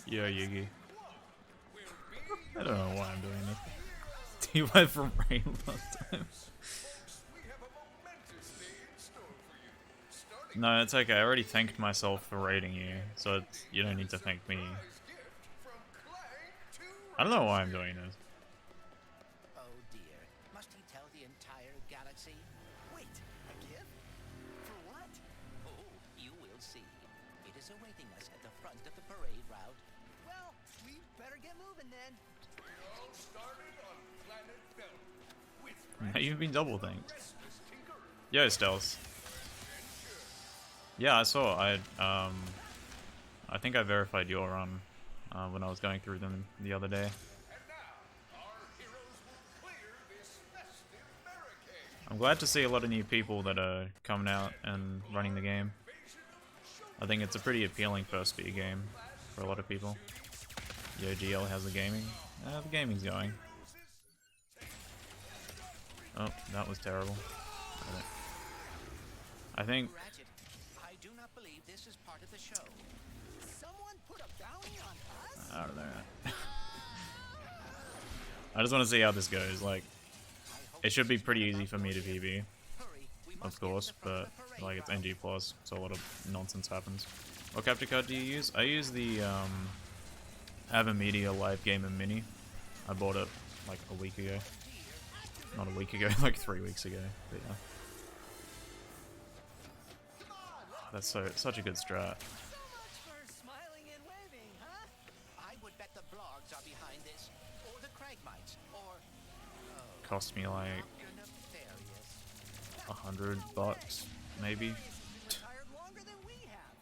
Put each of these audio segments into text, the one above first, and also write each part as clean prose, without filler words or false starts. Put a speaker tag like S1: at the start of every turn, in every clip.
S1: Yo, Yugi. I don't know why I'm doing this. He went from rain last time. No, it's okay. I already thanked myself for raiding you, so you don't need to thank me. I don't know why I'm doing this.
S2: Oh dear. Must he tell the entire galaxy? Wait, a gift? For what? Oh, you will see. It is awaiting us at the front of the parade route. Well, we better get moving then.
S3: We all started on planet Belt with
S1: Now you've been double thanked. Yo, Stealth. Yeah, I saw. I think I verified your run when I was going through them the other day. I'm glad to see a lot of new people that are coming out and running the game. I think it's a pretty appealing first speed game for a lot of people. Yo, GL has the gaming. The gaming's going. Oh, that was terrible. I think.
S2: Ratchet, I do not believe this is part of the show. Someone put a bounty on us?
S1: Out of there. I just want to see how this goes. Like, it should be pretty easy for me to PB, of course, but like it's NG+, so a lot of nonsense happens. What capture card do you use? I use the Media Live Gamer Mini. I bought it like a week ago. Not a week ago, like 3 weeks ago. But yeah. That's such a good strat.
S2: I would bet the blogs are behind this, or the Cragmites, or
S1: Cost me like $100, maybe.
S2: retired longer than we have.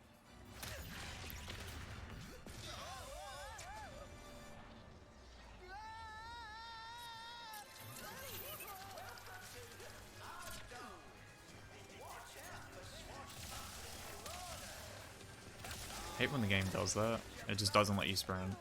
S1: I hate when the game does that. It just doesn't let you sprint.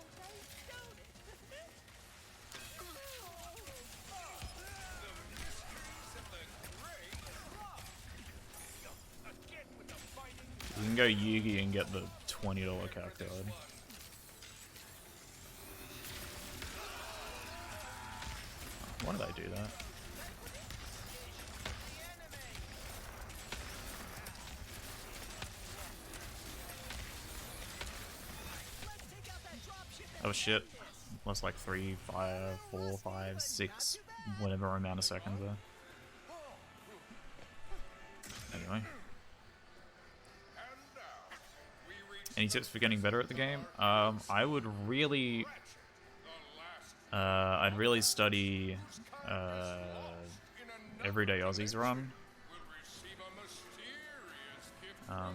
S1: You can go Yugi and get the $20 cap card. Why did I do that? Oh shit. Lost like 3, 5, 4, 5, 6, whatever amount of seconds there. Anyway. Any tips for getting better at the game? I would really... I'd really study Everyday Aussies run.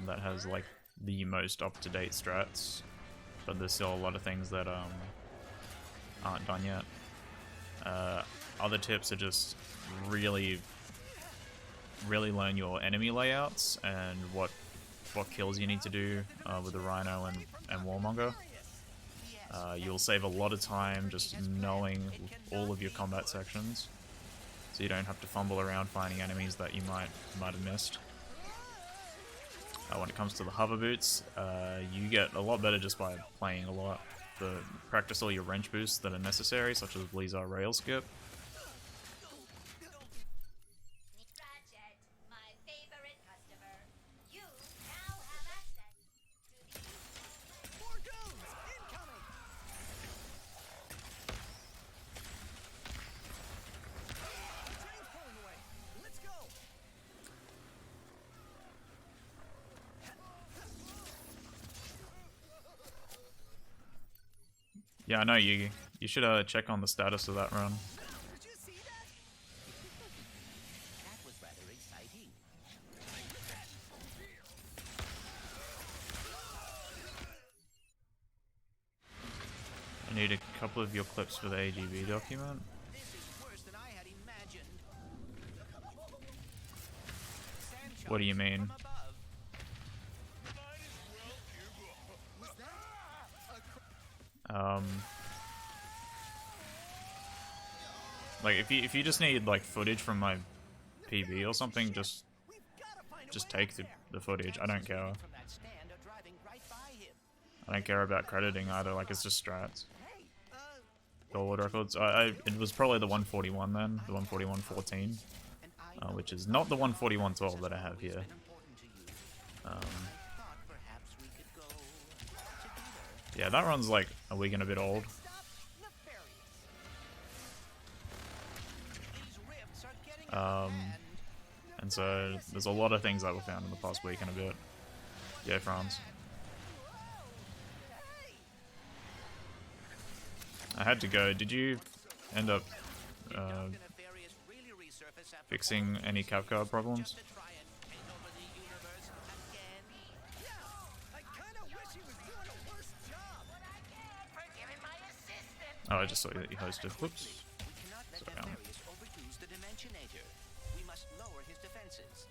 S1: That has like the most up-to-date strats, but there's still a lot of things that aren't done yet. Other tips are just really learn your enemy layouts and what kills you need to do with the Rhino and Warmonger. You'll save a lot of time just knowing all of your combat sections, so you don't have to fumble around finding enemies that you might have missed. When it comes to the hover boots, you get a lot better just by playing a lot. Practice all your wrench boosts that are necessary, such as Blizzard Rail Skip.
S4: Ratchet, my favorite customer. You now have access to the...
S2: More goons incoming! Train's pulling away. Let's go!
S1: Yeah, I know, Yugi. You should check on the status of that run.
S2: Did you see that? That was rather exciting.
S1: I need a couple of your clips for the AGB document.
S2: This is worse than I had imagined. Sand
S1: What do you
S2: sharks
S1: mean?
S2: from above. Was that
S1: Like if you just need like footage from my PB or something, just take the footage. I don't care.
S2: from that stand are driving right by him.
S1: I don't care about crediting either. Like it's just strats. Goal world records. It was probably the 141 then, the 141.14, which is not the 141.12 that I have here. Yeah, that run's like a week and a bit old. And so there's a lot of things that were found in the past week and a bit. Yeah, France. I had to go. Did you end up fixing any capcard problems? Oh, I just saw that you hosted. Whoops. Sorry,
S2: We must lower his defenses.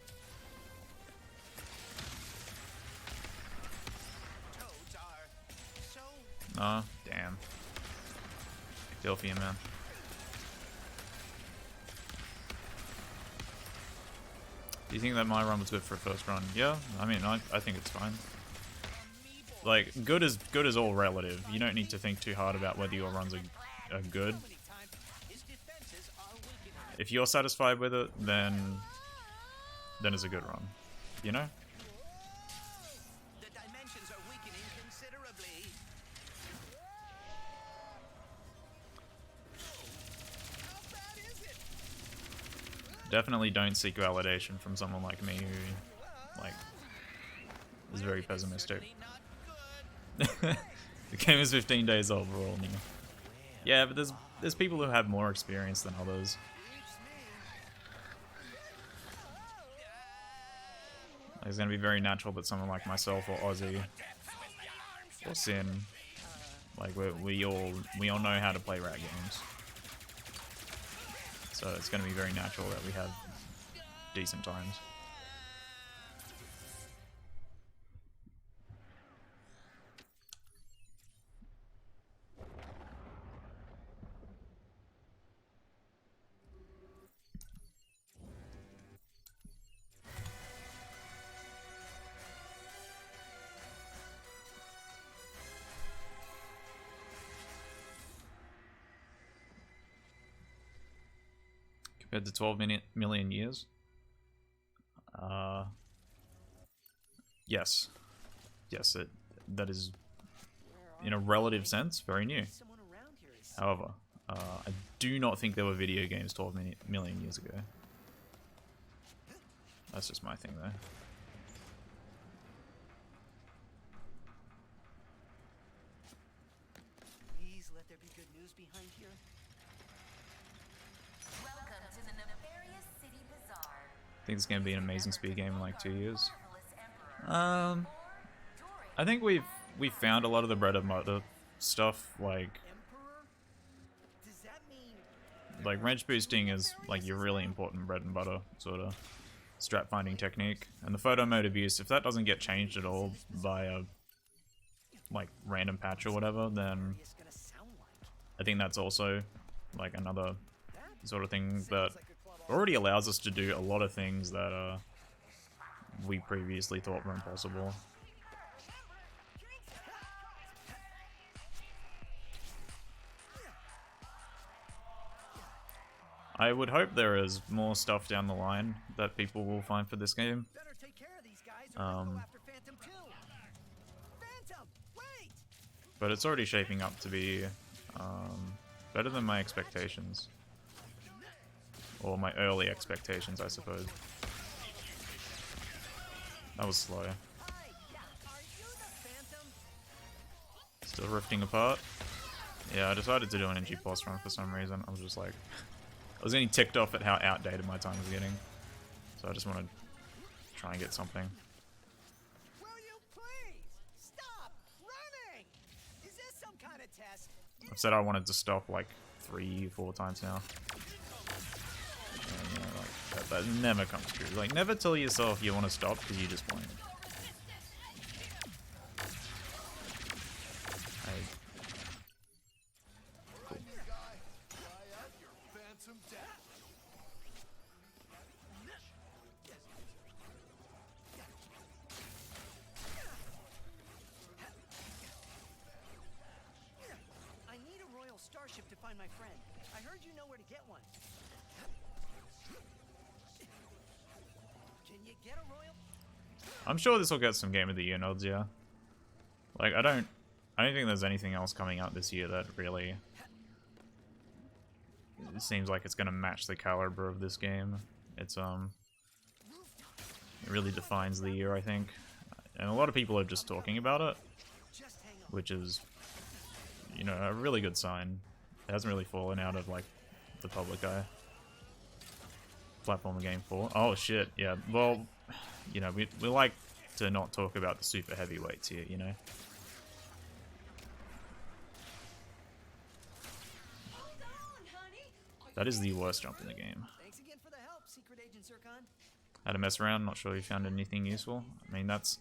S2: Toads are so
S1: oh, damn. Feel for you, man. Do you think that my run was good for a first run? Yeah, I mean, I think it's fine. Like, good is all relative. You don't need to think too hard about whether your runs are good. If you're satisfied with it, then it's a good run. You know?
S2: the dimensions are weakening considerably. How bad is it?
S1: Definitely don't seek validation from someone like me who, like, is very pessimistic. The game is 15 days old, we're all new. Yeah, but there's people who have more experience than others. It's gonna be very natural that someone like myself or Ozzy or Sin, like we all know how to play rat games. So it's gonna be very natural that we have decent times. Compared to 12 million years? Yes. Yes, that is, in a relative sense, very new. However, I do not think there were video games 12 million years ago. That's just my thing, though.
S2: Please let there be good news behind here.
S5: Welcome to the nefarious city bazaar.
S1: I think it's going to be an amazing speed game in like 2 years. I think we've found a lot of the bread and butter stuff, like
S2: Emperor? Does that mean
S1: like wrench boosting is like your really important bread and butter sort of strat finding technique, and the photo mode abuse, if that doesn't get changed at all by a like random patch or whatever, then
S2: it's gonna sound like?
S1: I think that's also like another sort of thing that already allows us to do a lot of things that we previously thought were impossible. I would hope there is more stuff down the line that people will find for this game.
S2: Better take care of these guys or we'll go after Phantom too. Phantom, wait!
S1: But it's already shaping up to be better than my expectations. Or my early expectations, I suppose. That was slow.
S2: Hi, are you the Phantom?
S1: Still rifting apart. Yeah, I decided to do an NG boss run for some reason. I was just like... I was getting ticked off at how outdated my time was getting. So I just want to try and get something.
S2: Will you please stop running? Is this some kind of test?
S1: I've said I wanted to stop like 3-4 times now. And, you know, like, that never comes true. Like, never tell yourself you want to stop because you just won't.
S6: find my friend. I heard you know where to get one. Can you get a royal?
S1: I'm sure this will get some Game of the Year nods, yeah. Like, I don't think there's anything else coming out this year that really it seems like it's gonna match the caliber of this game. It's it really defines the year, I think. And a lot of people are just talking about it, which is, you know, a really good sign. It hasn't really fallen out of, like, the public eye. Platform game 4. Oh, shit, yeah. Well, you know, we like to not talk about the super heavyweights here, you know? That is the worst jump in the game.
S6: Thanks again for the help, Secret Agent Zircon.
S1: Had to mess around, not sure you found anything useful. I mean, that's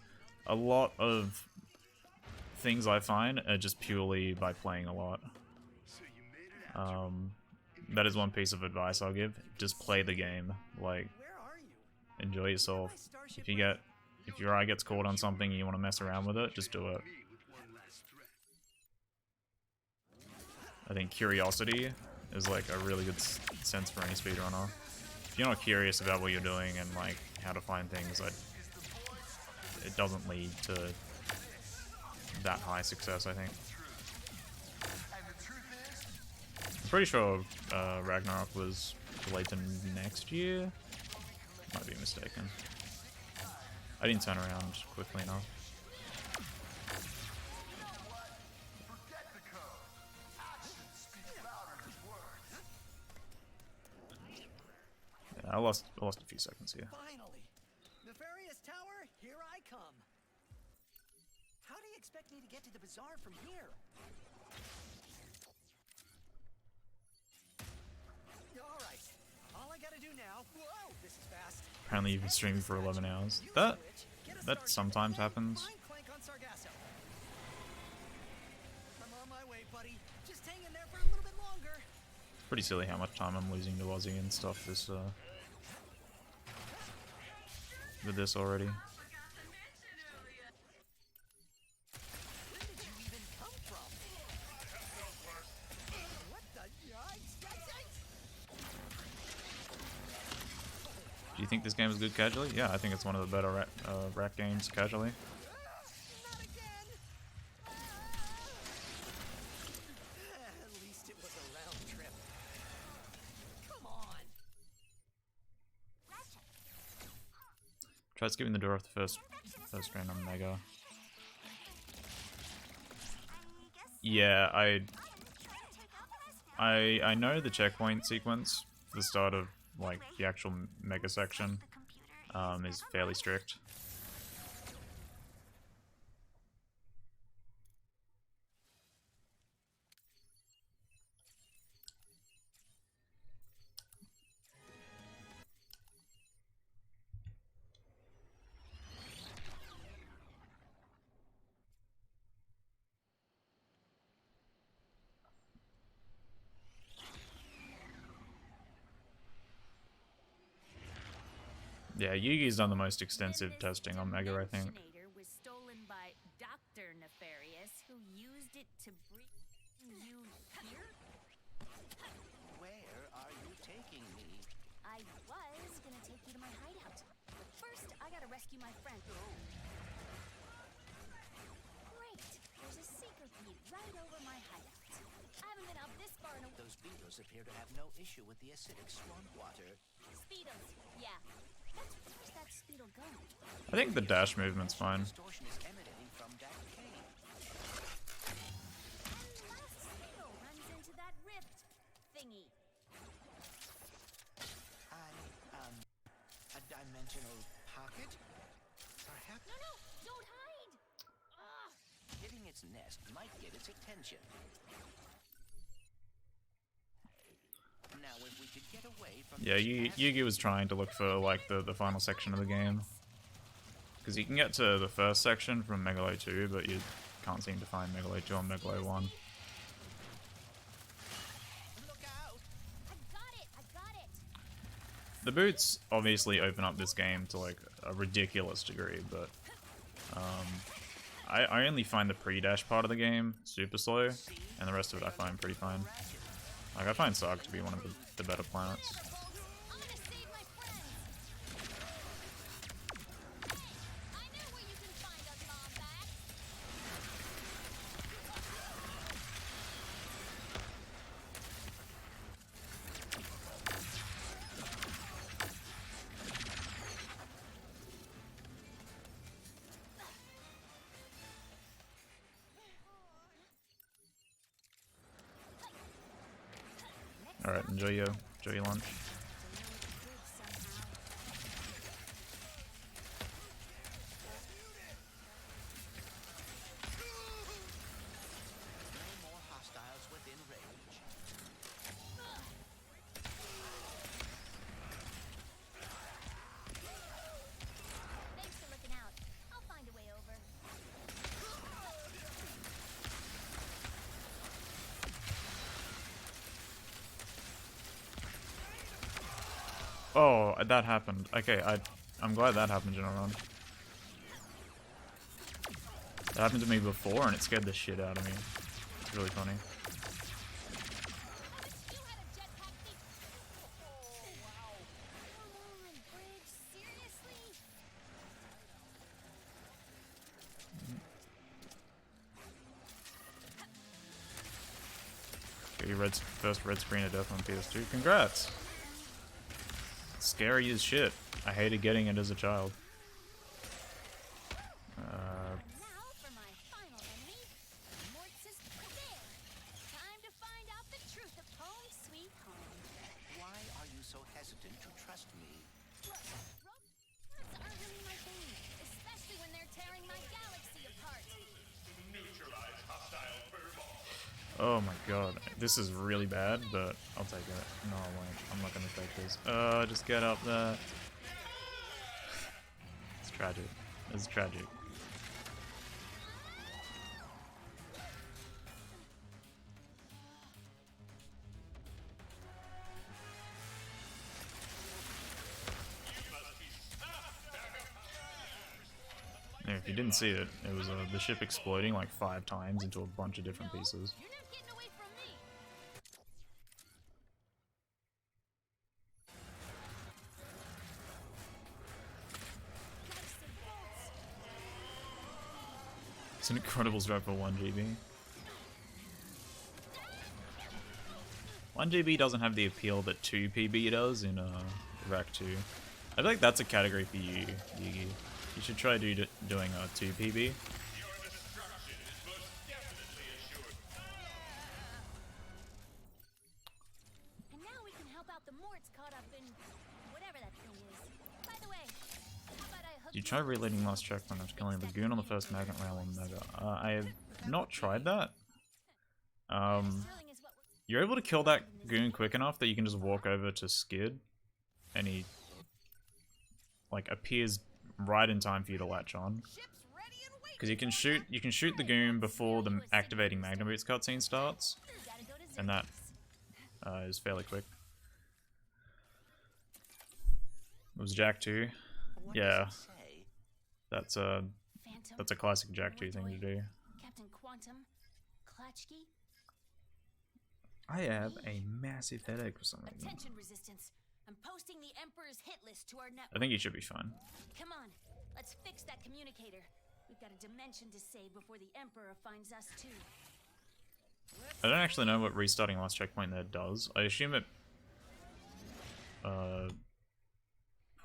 S1: a lot of things I find are just purely by playing a lot. That is one piece of advice I'll give. Just play the game. Like,
S6: Where are you?
S1: enjoy yourself. If your eye gets caught on something and you want to mess around with it, just do it. I think curiosity is like a really good sense for any speedrunner. If you're not curious about what you're doing and like how to find things, it doesn't lead to that high success, I think. I'm pretty sure Ragnarok was delayed to next year. Might be mistaken. I didn't turn around quickly enough. Yeah, I lost a few seconds here.
S6: Finally! Nefarious Tower, here I come. How do you expect me to get to the bazaar from here? Alright, all I gotta do now. Whoa, this is fast.
S1: Apparently you've been streaming for 11 hours. That sometimes happens.
S6: Find Clank on Sargasso. I'm on my way, buddy. Just hang in there for a little bit longer.
S1: Pretty silly how much time I'm losing to Aussie and stuff this with this already.
S6: Where did you even come from? What the yikes?
S1: Do you think this game is good casually? Yeah, I think it's one of the better rat games casually.
S6: Not again! At least it was a round trip. Come on!
S1: Tried skipping the door off the first round on Mega. Yeah, I know the checkpoint sequence for the start of like the actual Mega section is fairly strict. Yeah, Yugi's done the most extensive testing on Mega, I think.
S5: Was stolen by Dr. Nefarious, who used it to bring you here?
S2: Where are you taking me?
S5: I was gonna take you to my hideout. But first, I gotta rescue my friend. Great! There's a secret beat right over my hideout. I haven't been out this far in a...
S2: Those beetles appear to have no issue with the acidic swamp water.
S5: Speedos, yeah. Where's that Speedo going?
S1: I think the dash movement's fine.
S2: Distortion is emanating from that cave.
S5: Unless Speedo runs into that rift thingy.
S2: A dimensional pocket? Perhaps
S5: No, don't hide! Ugh.
S2: hitting its nest might get its attention. Now, if we could get away from
S1: Yeah, Yugi was trying to look for like the final section of the game. Because you can get to the first section from Megalo 2, but you can't seem to find Megalo 2 on Megalo 1.
S2: Look out!
S5: I got it!
S1: The boots obviously open up this game to like a ridiculous degree, but I only find the pre-dash part of the game super slow, and the rest of it I find pretty fine. Like, I find Sark to be one of the better planets.
S5: I'm gonna save my friends. I know where you can find us, Wombat.
S1: Alright, enjoy your lunch.
S2: No more hostiles within range.
S5: Thanks for looking out. I'll find a way over.
S1: Oh, that happened. Okay, I'm glad that happened in a run. That happened to me before and it scared the shit out of me. It's really funny.
S5: You had a jetpack thing. Oh, wow. Come on, Bridge. Seriously?
S1: Got your first red screen of death on PS2. Congrats! Scary as shit. I hated getting it as a child.
S5: Now for my final enemy, Mortis Bear. Time to find out the truth of Home Sweet Home.
S2: Why are you so hesitant to trust me?
S5: Look, robots aren't really my thing, especially when they're tearing my galaxy apart.
S3: Neutralize hostile furball.
S1: Oh my god. This is really bad, but I'll take it. No, I won't. I'm not gonna take this. Just get up there. It's tragic. It's tragic. Yeah, if you didn't see it, it was the ship exploding like 5 times into a bunch of different pieces.
S5: You're not getting away from me.
S1: It's an Incredibles drop for 1 GB. 1 GB doesn't have the appeal that 2 PB does in Rack 2. I feel like that's a category for you, Yugi. You should try doing a 2 PB.
S3: Your destruction is most definitely assured.
S5: And now we can help out the Morts caught up in whatever that thing is. By the way, how about I hook
S1: You try reloading last checkpoint after killing the goon on the first magnet rail on Mega. I have not tried that.
S5: Sterling is what we're
S1: You're able to kill that goon quick enough that you can just walk over to Skid, and he like appears right in time for you to latch on.
S6: Ship's ready and waiting.
S1: Because you can shoot the goon before the activating Magna Boots cutscene starts,
S5: gotta go to
S1: and that
S5: Xerxes.
S1: is fairly quick. It was Jack 2.
S2: What
S1: Yeah,
S2: does it say?
S1: that's
S5: Phantom,
S1: a classic Jack 2 thing to do.
S5: Captain Quantum, Klatchkey,
S1: I have a massive headache for some reason.
S5: attention resistance. I'm posting the Emperor's hit list to our network.
S1: I think you should be fine.
S5: Come on, let's fix that communicator. We've got a dimension to save before the Emperor finds us too.
S1: I don't actually know what restarting last checkpoint there does. I assume it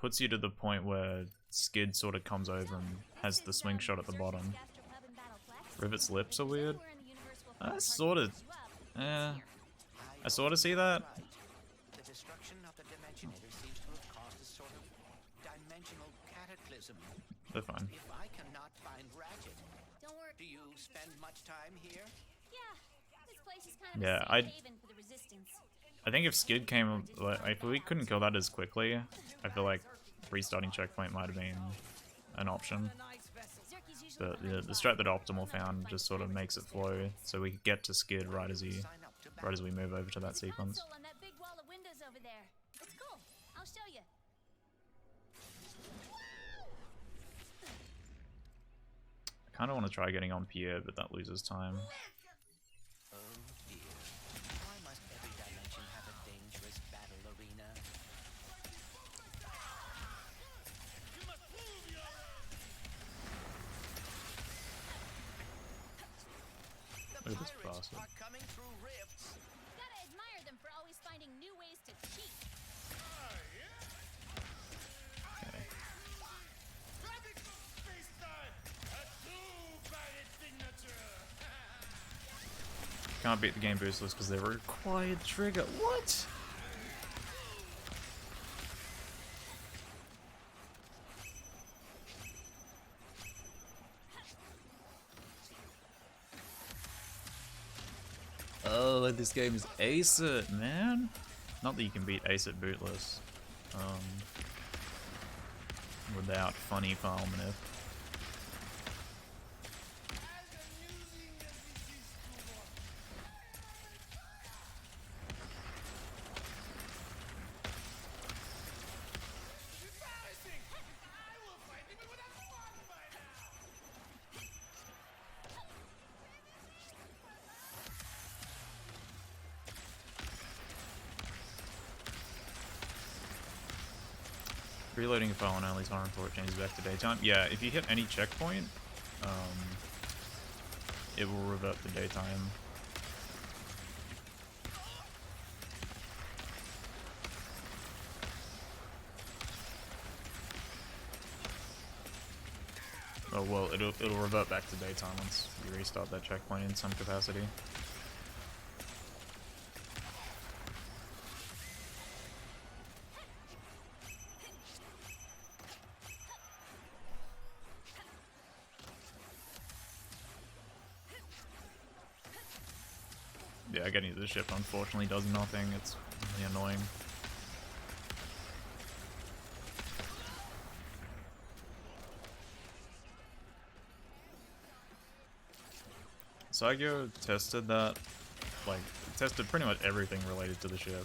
S1: puts you to the point where Skid sort of comes over and has the swing shot at the bottom. Rivet's lips are weird. I sort of see that.
S2: Right. The destruction of the Dimensionator seems to have caused a sort of dimensional cataclysm.
S1: They're fine.
S2: If I cannot find Ratchet,
S5: Don't worry.
S2: do you spend much time here?
S5: Yeah, this place is kind of
S1: Yeah,
S5: a safe haven for the resistance.
S1: I think if Skid came, like, if we couldn't kill that as quickly, I feel like restarting checkpoint might have been an option.
S5: Xerxes usually
S1: But the strat that Optimal found just sort of makes it flow, so we get to Skid right as we move over to that sequence.
S5: console on that big wall of windows over there. It's cool. I'll show you.
S1: I kind of want to try getting on Pierre, but that loses time.
S2: Oh dear. Why must every
S1: Look at this
S2: pirates
S1: bastard.
S2: are coming through rifts.
S5: Gotta admire them for always finding new ways to cheat.
S1: Okay.
S3: Radical space time! A two-sided signature!
S1: Can't beat the game boostless because they're a required trigger. What? Oh, this game is Ace It, man. Not that you can beat Ace It bootless. Without funny farming it.
S3: Embarrassing! I will fight him with a sword by now!
S1: Reloading a file on early time before it changes back to daytime. Yeah, if you hit any checkpoint, it will revert to daytime. Oh well, it'll revert back to daytime once you restart that checkpoint in some capacity. Yeah, getting to the ship unfortunately does nothing. It's really annoying. Saigyo tested that, like, tested pretty much everything related to the ship.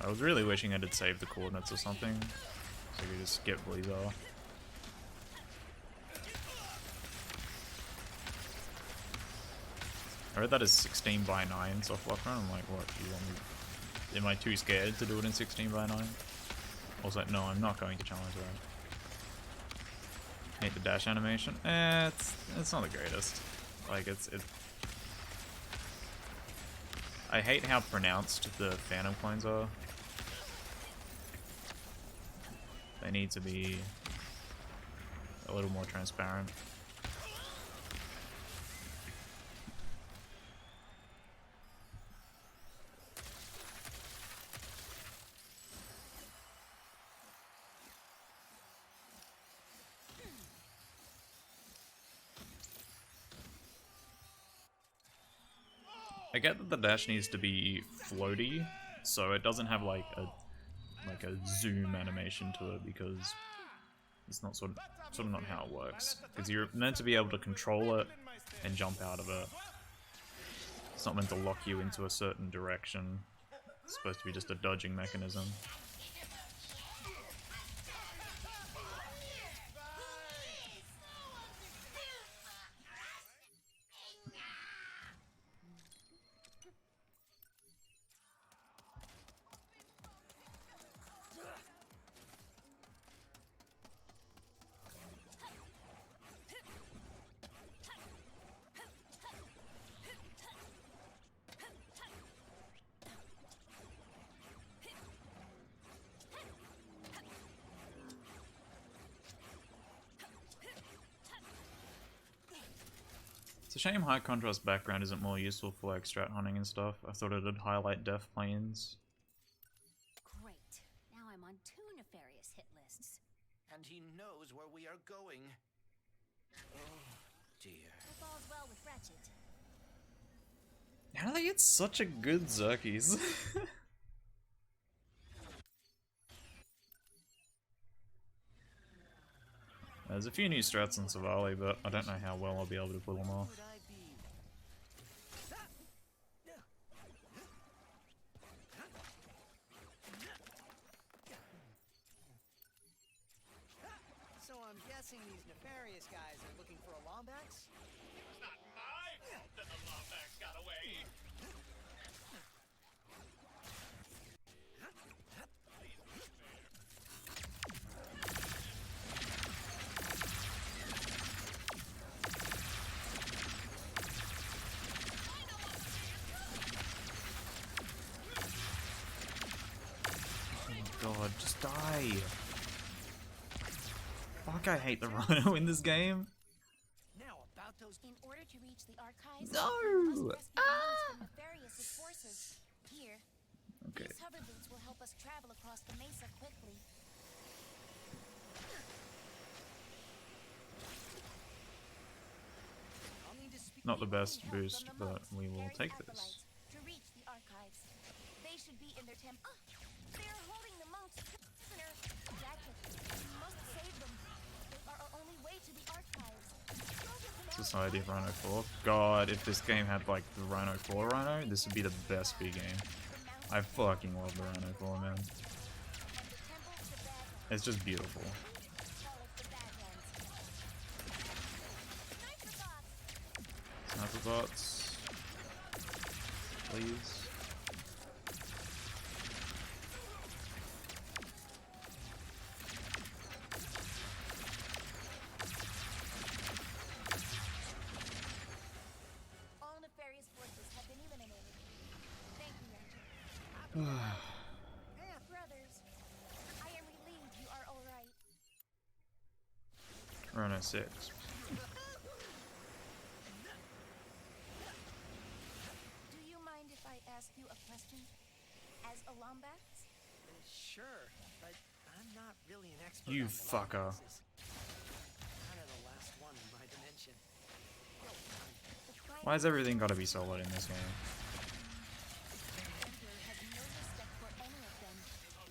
S1: I was really wishing I had saved the coordinates or something, so you could just skip Blizzard. I read that as 16 by 9 soft lock run. I'm like, what, do you want me? Am I too scared to do it in 16 by 9? I was like, no, I'm not going to challenge that. Hate the dash animation. It's not the greatest. Like I hate how pronounced the phantom clones are. They need to be a little more transparent. I get that the dash needs to be floaty, so it doesn't have like a zoom animation to it, because it's not sort of not how it works. Because you're meant to be able to control it and jump out of it. It's not meant to lock you into a certain direction. It's supposed to be just a dodging mechanism. It's a shame high contrast background isn't more useful for like strat hunting and stuff. I thought it'd highlight death planes.
S5: Great. Now I'm on 2 nefarious hit lists.
S2: And he knows where we are going. Oh, dear.
S5: Hope all's well with Ratchet.
S1: How do they get such a good Xerxes? There's a few new strats in Savali, but I don't know how well I'll be able to pull them off.
S6: Would I be? So I'm guessing these nefarious guys are looking for a Lombax?
S3: It's not my fault that the Lombax got away!
S1: god, just die. Fuck, I hate the Rhino in this game.
S6: Now about those.
S5: In order to reach the archives,
S1: No!
S5: you must rescue the moons from Nefarious' forces. Here,
S1: Okay.
S5: these hover boots will help us travel across the mesa quickly.
S6: I'll need to speak.
S1: Not the
S5: We will
S1: best
S5: need help
S1: boost,
S5: from the
S1: but
S5: monks
S1: we
S5: who
S1: will
S5: carry
S1: take this.
S5: acolytes to reach the archives. They should be in their temple. They're holding the monks prisoner. Ratchet, we must save them. They are our only way to the archives.
S1: Society of Rhino 4. God, if this game had like the Rhino 4 Rhino, this would be the best B game. I fucking love the Rhino 4, man. It's just beautiful. Sniper bots. Please.
S5: All nefarious forces have been eliminated. Thank you, Ratchet. Brothers, I am relieved you are all right.
S1: Rhino 6.
S5: Do you mind if I ask you a question? As a Lombax?
S6: Sure, but I'm not really an expert.
S1: You
S6: on the
S1: fucker.
S6: Lombaxes. Kind of the last one in my dimension.
S1: Why has everything got to be soloed in this game?
S5: The Emperor has no respect for any of them.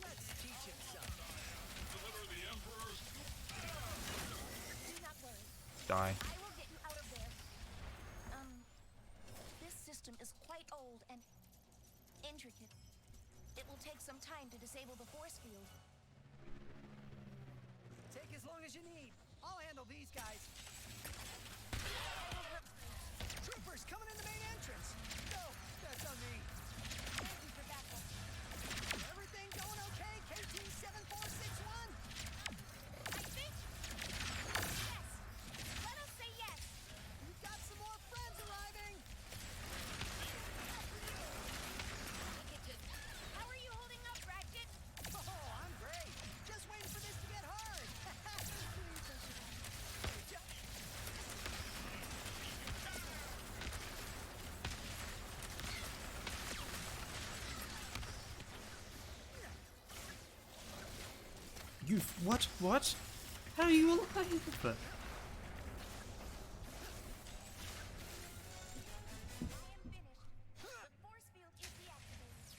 S6: Let's teach him something.
S5: Do not worry.
S1: Die.
S5: I will get you out of there. This system is quite old and intricate. It will take some time to disable the force field.
S6: Take as long as you need. I'll handle these guys. Troopers coming in the main entrance. No, that's on me.
S5: Thank you for backup.
S6: Everything going okay, KT-7461?
S5: I think. Yes. Let us say yes.
S6: We've got some more friends arriving.
S5: How are you holding up, Ratchet?
S6: Oh, I'm great. Just waiting for this to get hard.
S1: You what? What? How are you alive?
S5: I am finished. The force field is deactivated.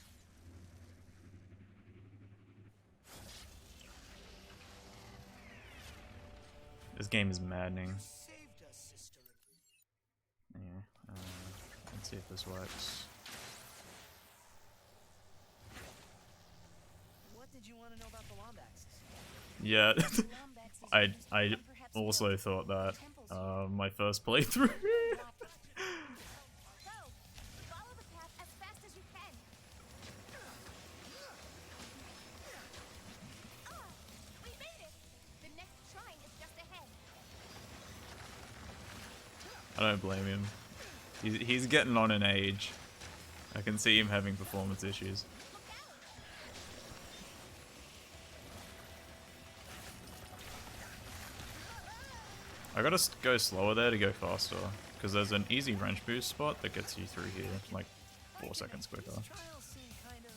S1: This game is maddening.
S6: Saved us, sister.
S1: Yeah. Let's see if this works.
S6: What did you want to know about the Lombaxes?
S1: Yeah.
S5: The Lombax is
S1: I
S5: used
S1: I
S5: and perhaps
S1: also
S5: built
S1: thought that.
S5: temples here.
S1: My first playthrough.
S5: Go! Follow the path as fast as you can. We made it! The next shrine is just ahead.
S1: I don't blame him. He's getting on in age. I can see him having performance issues.
S5: Look out!
S1: I gotta go slower there to go faster, because there's an easy wrench boost spot that gets you through here, like 4 seconds quicker.
S6: These trials seem kind of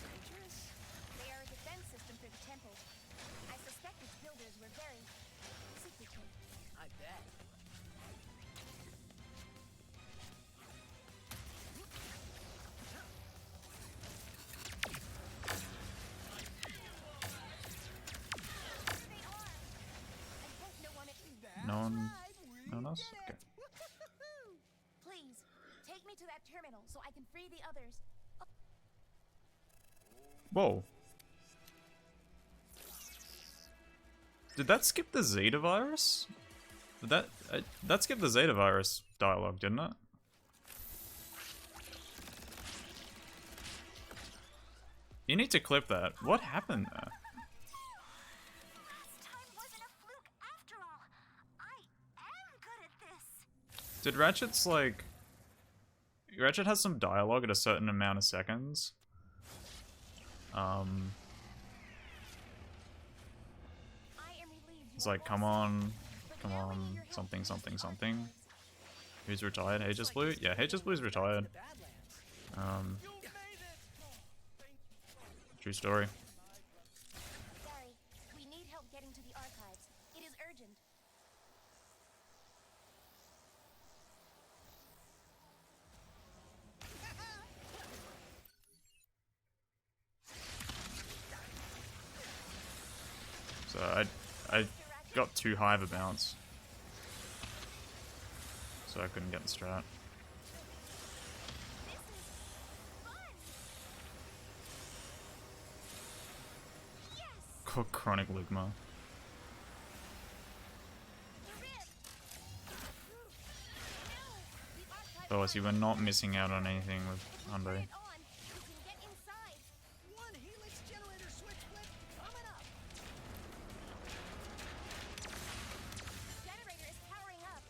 S6: dangerous.
S5: They are a defense system for the temple. I suspect its builders were very secretive.
S6: I bet.
S5: There they are! I hope no one
S1: No one,
S6: Right, we
S1: no one else?
S6: did
S1: Okay.
S6: it. Woo-hoo-hoo.
S5: Please, take me to that terminal so I can free the others.
S1: Whoa. Did that skip the Zeta virus? Did that skipped the Zeta virus dialogue, didn't it? You need to clip that. What happened there?
S5: Last time wasn't a fluke after all. I am good at this.
S1: Did Ratchet's like... Ratchet has some dialogue at a certain amount of seconds. It's like, come on, something, something, something. Who's retired? Aegis Blue? Yeah, Aegis Blue's retired.
S3: You made it!
S1: True story.
S5: Gary, we need help getting to the archives. It is urgent.
S1: So I got too high of a bounce, so I couldn't get the strat.
S5: This is fun. Yes.
S1: Chronic Ligma.
S5: The rib. No. The
S1: Oh, so we're not missing out on anything with Hundo.
S5: on. We can get inside.
S6: One helix generator switch flip coming up.
S5: The generator is powering up,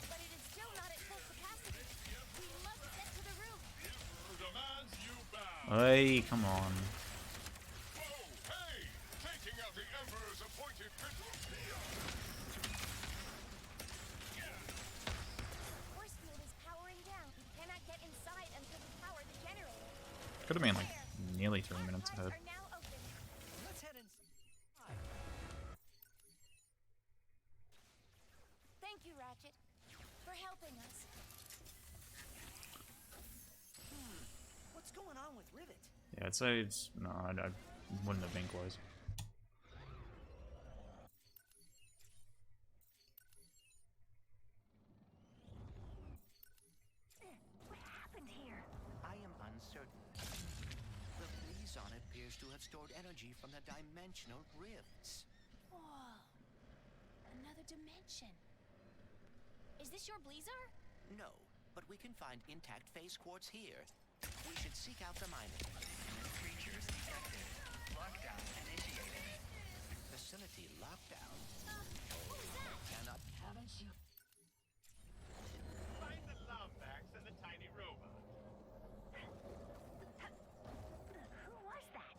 S5: but it is still not at full capacity. We must get to the roof.
S3: Demands you bow.
S1: Hey, come on.
S3: Whoa, hey! Taking out the Emperor's appointed
S5: Force field is powering down. We cannot get inside until we power the generator.
S1: Could have been like nearly 3 minutes ahead.
S5: Are now open.
S6: Let's head inside.
S5: Thank you, Ratchet, for helping us.
S6: What's going on with Rivet?
S1: Yeah, I'd say it's no, I wouldn't have been close.
S5: What happened here?
S2: I am uncertain. The Blizon appears to have stored energy from the dimensional rifts.
S5: Whoa. Another dimension. Is this your Blizar?
S2: No, but we can find intact phase quartz here. We should seek out the mining.
S7: Creatures detected. Lockdown initiated.
S2: Facility lockdown.
S5: What was that?
S2: Cannot.
S7: Haven't you?
S3: Find the love bags and the tiny robot.
S5: Who was that?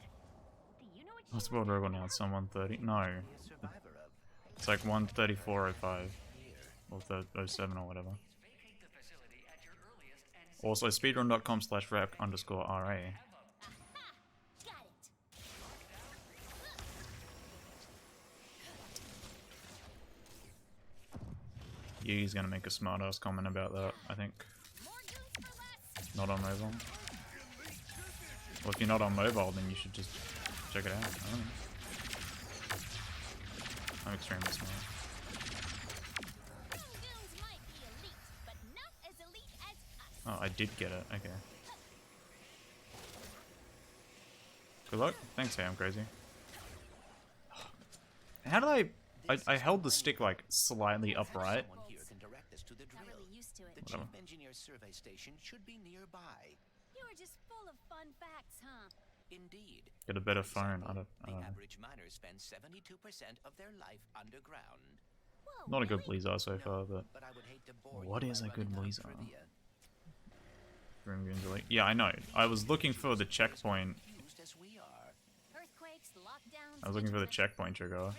S5: Do you know what
S1: What's the world record now? It's on 130? No.
S2: Be a survivor of
S1: It's like 134.05.
S2: here.
S1: Or 07 or whatever.
S7: Vacate the facility at your earliest and
S1: Also, speedrun.com/rec_ra.
S5: Got it.
S1: Yugi's gonna make a smartass comment about that, I think.
S5: More goons for less.
S1: Not on mobile. Well, if you're not on mobile, then you should just check it out. I don't know. I'm extremely smart.
S5: Some goons might be elite, but not as elite as us.
S1: Oh, I did get it. Okay. Good luck. Thanks, hey, I'm crazy. How did I held the stick like slightly upright.
S2: Someone here can direct us to the
S5: Not
S2: drill.
S5: really used to it.
S2: The
S1: Whatever.
S2: chief engineer's survey station should be nearby.
S5: You are just full of fun facts, huh?
S2: Indeed.
S1: Get a better phone. I don't
S2: The
S1: know.
S2: average miner spends 72% of their life underground.
S5: Whoa,
S1: Not a good
S5: really?
S1: Blizar so far, but
S2: But I would hate to bore
S1: What
S2: you
S1: is
S2: by
S1: a good
S2: running down
S1: Blizar?
S2: trivia.
S1: Room Goons are like, yeah, I know. I was looking for the checkpoint.
S2: Confused as we are.
S5: Earthquakes, lockdowns.
S1: I was looking for the checkpoint trigger,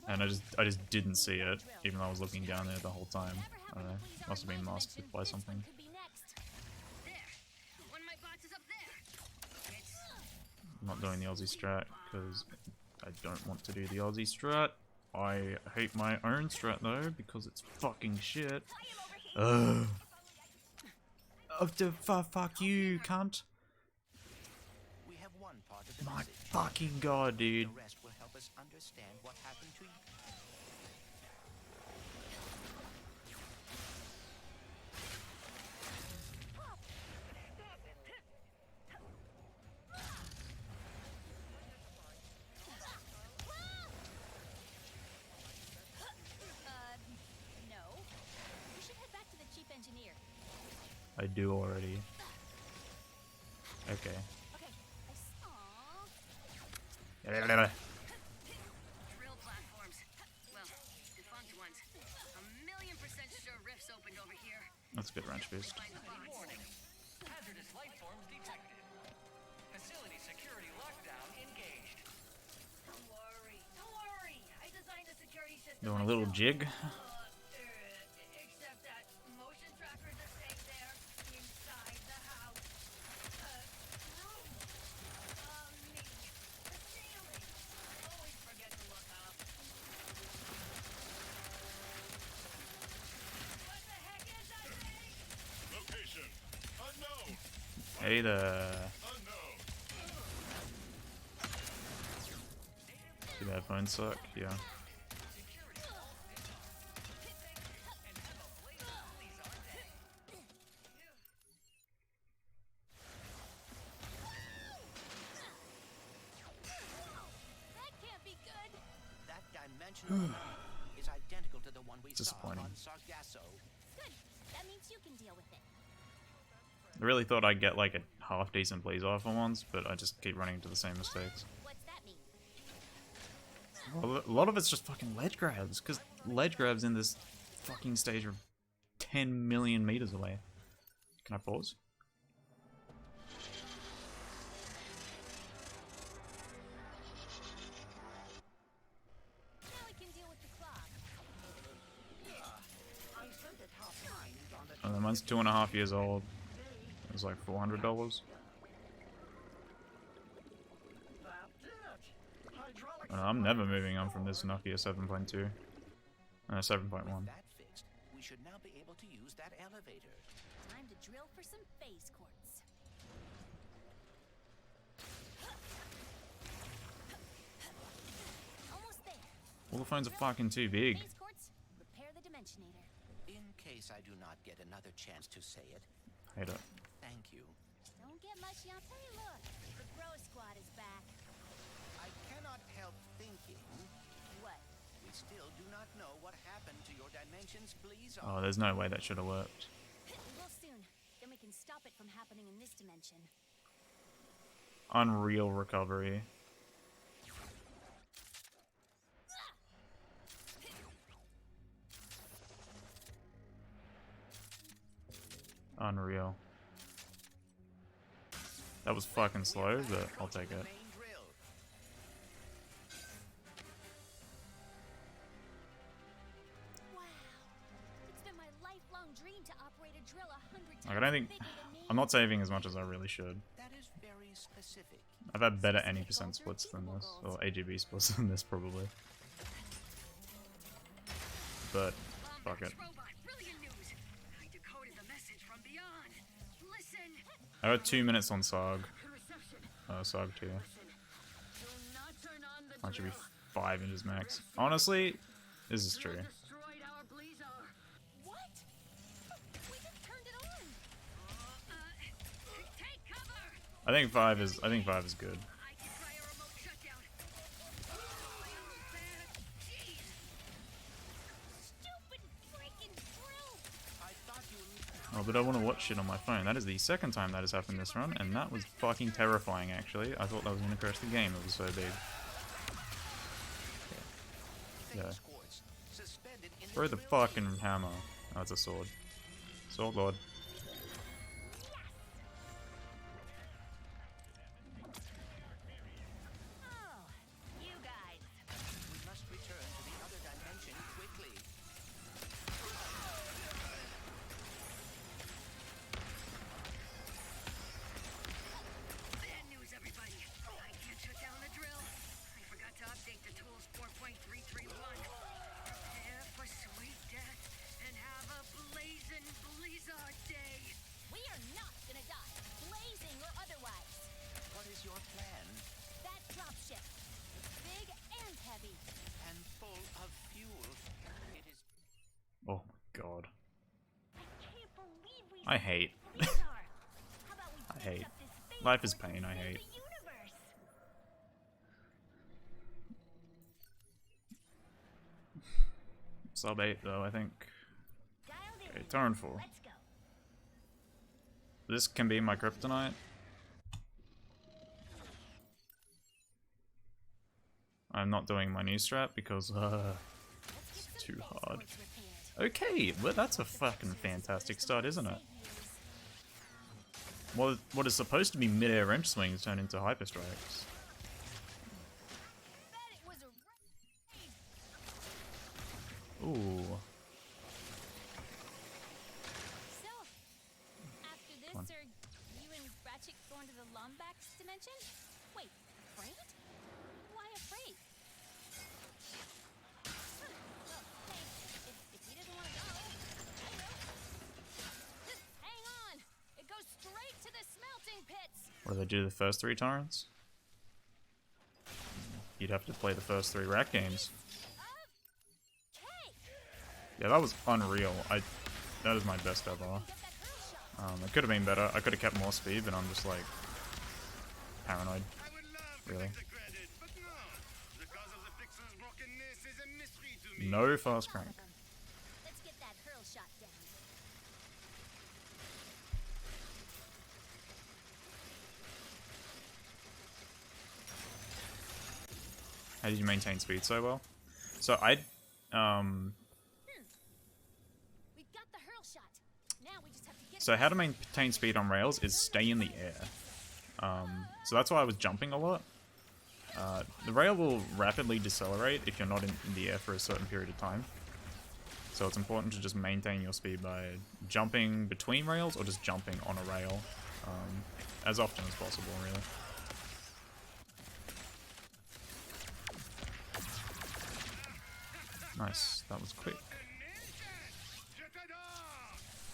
S1: and I just didn't see it, even though I was looking down there the whole time. I don't know. Must have been masked by something.
S5: There. One of my bots is up there.
S1: I'm not doing the Aussie strat because I don't want to do the Aussie strat. I hate my own strat though because it's fucking shit. Ugh. Fuck you, cunt.
S2: We have one part of the
S1: My
S2: message.
S1: fucking god, dude.
S2: The rest will help us understand what happened to you.
S5: No. We should head back to the chief engineer.
S1: I do already. Okay.
S5: Okay. Aww.
S8: Drill platforms. Well, defunct ones. 1,000,000% sure rifts opened over here.
S1: That's a good wrench boost.
S8: Find the box.
S7: warning. Hazardous life forms detected. Facility security lockdown engaged.
S8: Don't worry. Don't worry. I designed a
S1: Doing a little jig.
S8: Except that motion trackers are safe there inside the house. Room. Me. The ceiling. Always forget to look up. What the heck is that thing?
S3: Location unknown.
S1: Hey there.
S3: Unknown.
S1: Do that phone suck? Yeah.
S5: That can't be good.
S2: That dimensional is identical to the one we saw
S1: Disappointing.
S2: on Sargasso.
S5: Good. That means you can deal with it.
S1: I really thought I'd get like a half decent blaze off for once, but I just keep running into the same mistakes.
S5: What's that mean?
S1: A lot of it's just fucking ledge grabs, because ledge grabs in this fucking stage are 10 million meters away. Can I pause?
S5: Now we can deal with the clock.
S2: I sent it half mind on the
S1: Oh, mine's 2.5 years old. It was like $400.
S6: That's it. Hydraulic
S1: I'm never moving on from this Nokia 7.2. 7.1.
S2: that fixed, we should now be able to use that elevator.
S5: Time to drill for some phase quartz. Almost there.
S1: All the phones are fucking too big.
S5: Phase quartz, repair the dimensionator.
S2: In case I do not get another chance to say it,
S1: Hate it.
S2: thank you.
S5: Don't get much out. Hey, look. The Bro Squad is back.
S2: I cannot help thinking
S5: What?
S2: we still do not know what happened to your dimensions, please.
S1: Oh, there's no way that should have worked.
S5: We will soon. Then we can stop it from happening in this dimension.
S1: Unreal recovery. Unreal. That was fucking slow, but I'll take it.
S2: Main drill.
S5: Wow. It's been my lifelong dream to operate a drill 100 times
S1: Like, I don't think
S5: bigger than me.
S1: I'm not saving as much as I really should.
S2: That is very specific.
S1: I've had better any percent splits than this, or AGB splits than this probably. But fuck it.
S8: Robot, brilliant news. I decoded the message from beyond. Listen.
S1: I got 2 minutes on SOG. SOG 2.
S8: Do not turn on the
S1: That should be
S8: drill.
S1: 5 inches max. Honestly, this is true.
S8: Destroyed our Blazar.
S5: What? We just turned it on.
S8: Take cover.
S1: I think 5 is good.
S8: I can try a remote shutdown. Jeez.
S5: Stupid freaking drill.
S2: I thought you.
S1: Oh, but I want to watch shit on my phone. That is the second time that has happened this run, and that was fucking terrifying, actually. I thought that was going to crash the game. It was so big. Yeah.
S2: Phase quartz suspended in
S1: Throw the
S2: drill
S1: fucking hammer. Oh, it's a sword. Sword lord.
S5: Oh, you guys.
S2: We must return to the other dimension quickly.
S8: Bad news, everybody. I can't shut down the drill. I forgot to update the tools 4.331. Prepare for sweet death and have a blazing Blizzard day.
S5: We are not gonna die, blazing or otherwise.
S2: What is your plan?
S5: That dropship. It's big and heavy.
S2: And full of fuel. It is.
S1: Oh my god.
S5: I can't believe we
S1: I hate.
S5: Blizzard. How about we
S1: I
S5: fix
S1: hate.
S5: up this phase
S1: Life is
S5: quartz
S1: pain,
S5: and
S1: I
S5: save
S1: hate.
S5: the universe?
S1: Sub 8 though, I think.
S5: Dialed in.
S1: Okay, turn 4.
S5: Let's go.
S1: This can be my kryptonite. I'm not doing my new strat because
S5: Let's get
S1: it's
S5: some
S1: too
S5: phase
S1: hard.
S5: quartz repaired.
S1: Okay, well that's a fucking fantastic start, isn't it? What is supposed to be mid-air wrench swings turn into hyper strikes.
S5: Bet it was a raid.
S1: Ooh.
S5: So, after this,
S1: Come on.
S5: are you and Ratchet going to the Lombax dimension? Wait, afraid? Why afraid? Well, thanks. If he doesn't want to go, I will. Just hang on. It goes straight to the smelting pits.
S1: What do they do the first 3 torrents? You'd have to play the first 3 Rat games.
S5: Okay.
S1: Yeah, that was unreal. That is my best ever.
S5: Get that hurl shot.
S1: It could have been better. I could have kept more speed, but I'm just like paranoid.
S3: I would love to
S1: Really?
S3: take the credit, but no. The cause of the fixer's brokenness is a mystery to me.
S1: No fast crank.
S5: Let's get that hurl shot down.
S1: How did you maintain speed so well? So
S5: We've got the hurl shot. Now we just have to get
S1: so how to maintain speed on rails is stay in the air. So that's why I was jumping a lot. The rail will rapidly decelerate if you're not in the air for a certain period of time. So it's important to just maintain your speed by jumping between rails or just jumping on a rail as often as possible, really. Nice, that was quick.
S3: Je t'adore!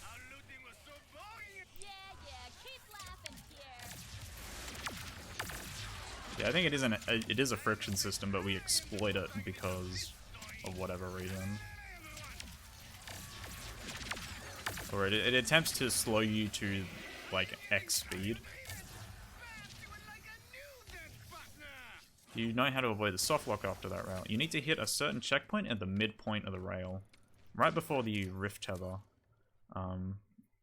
S3: Our looting was so boring.
S5: Yeah, keep laughing, Pierre.
S1: Yeah, I think it is a friction system, but we exploit it because of whatever reason. Or it attempts to slow you to like X speed.
S3: You were like a new dance partner.
S1: You know how to avoid the soft lock after that rail. You need to hit a certain checkpoint at the midpoint of the rail, right before the rift tether.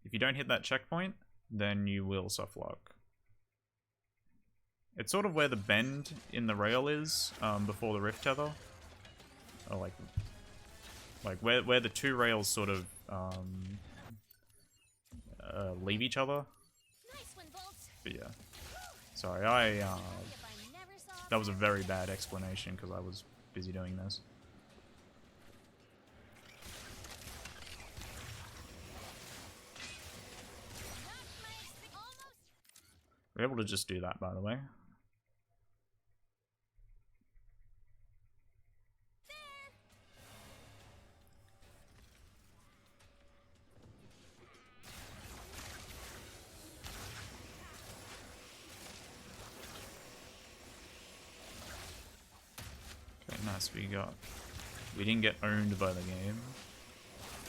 S1: If you don't hit that checkpoint, then you will soft lock. It's sort of where the bend in the rail is before the rift tether, or like where the 2 rails sort of leave each other.
S5: Nice one, Bolts.
S1: But yeah, sorry,
S5: If I never saw
S1: that was a very bad explanation because I was busy doing this.
S5: almost.
S1: We're able to just do that, by the way. Okay, nice. We didn't get owned by the game.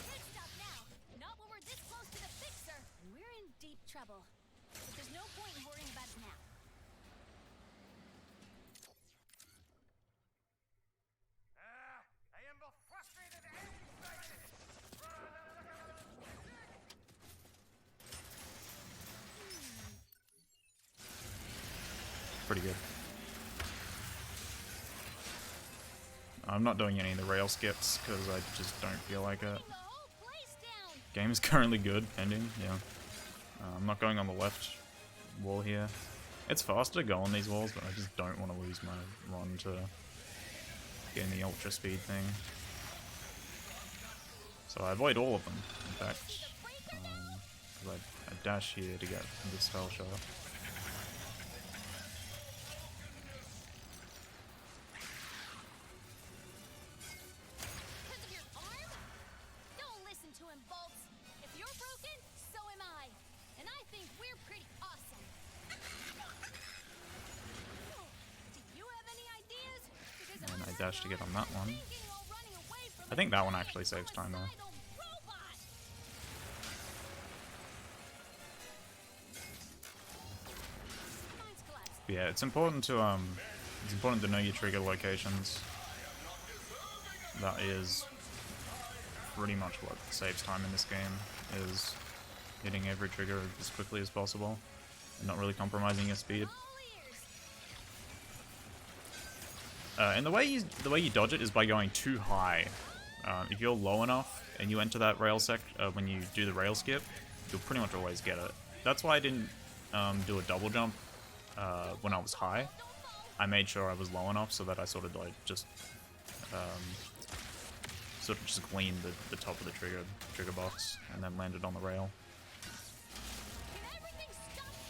S5: Good stuff now. Not when we're this close to the fixer. And we're in deep trouble. But there's no point in worrying about it now.
S3: I am both frustrated and excited.
S1: Pretty good. I'm not doing any of the rail skips because I just don't feel like it.
S5: The whole place down.
S1: Game is currently good, ending, yeah. I'm not going on the left wall here. It's faster to go on these walls, but I just don't want to lose my run to getting the ultra speed thing. So I avoid all of them, in fact. 'Cause I dash here to get this hell shot.
S5: Because of your arm? Don't listen to him, Bolts. If you're broken, so am I. And I think we're pretty awesome. Do you have any ideas? Because
S1: And I dash to get on that one.
S5: thinking while running away from
S1: I think that one actually saves time though.
S5: suicidal robot. Mine's collapsed.
S1: Yeah, it's important to know your trigger locations. That is pretty much what saves time in this game, is hitting every trigger as quickly as possible and not really compromising your speed.
S5: All ears.
S1: And the way you dodge it is by going too high. If you're low enough and you enter that rail when you do the rail skip, you'll pretty much always get it. That's why I didn't do a double jump when I was high. I made sure I was low enough so that I sort of like just sort of just gleaned the top of the trigger box and then landed on the rail.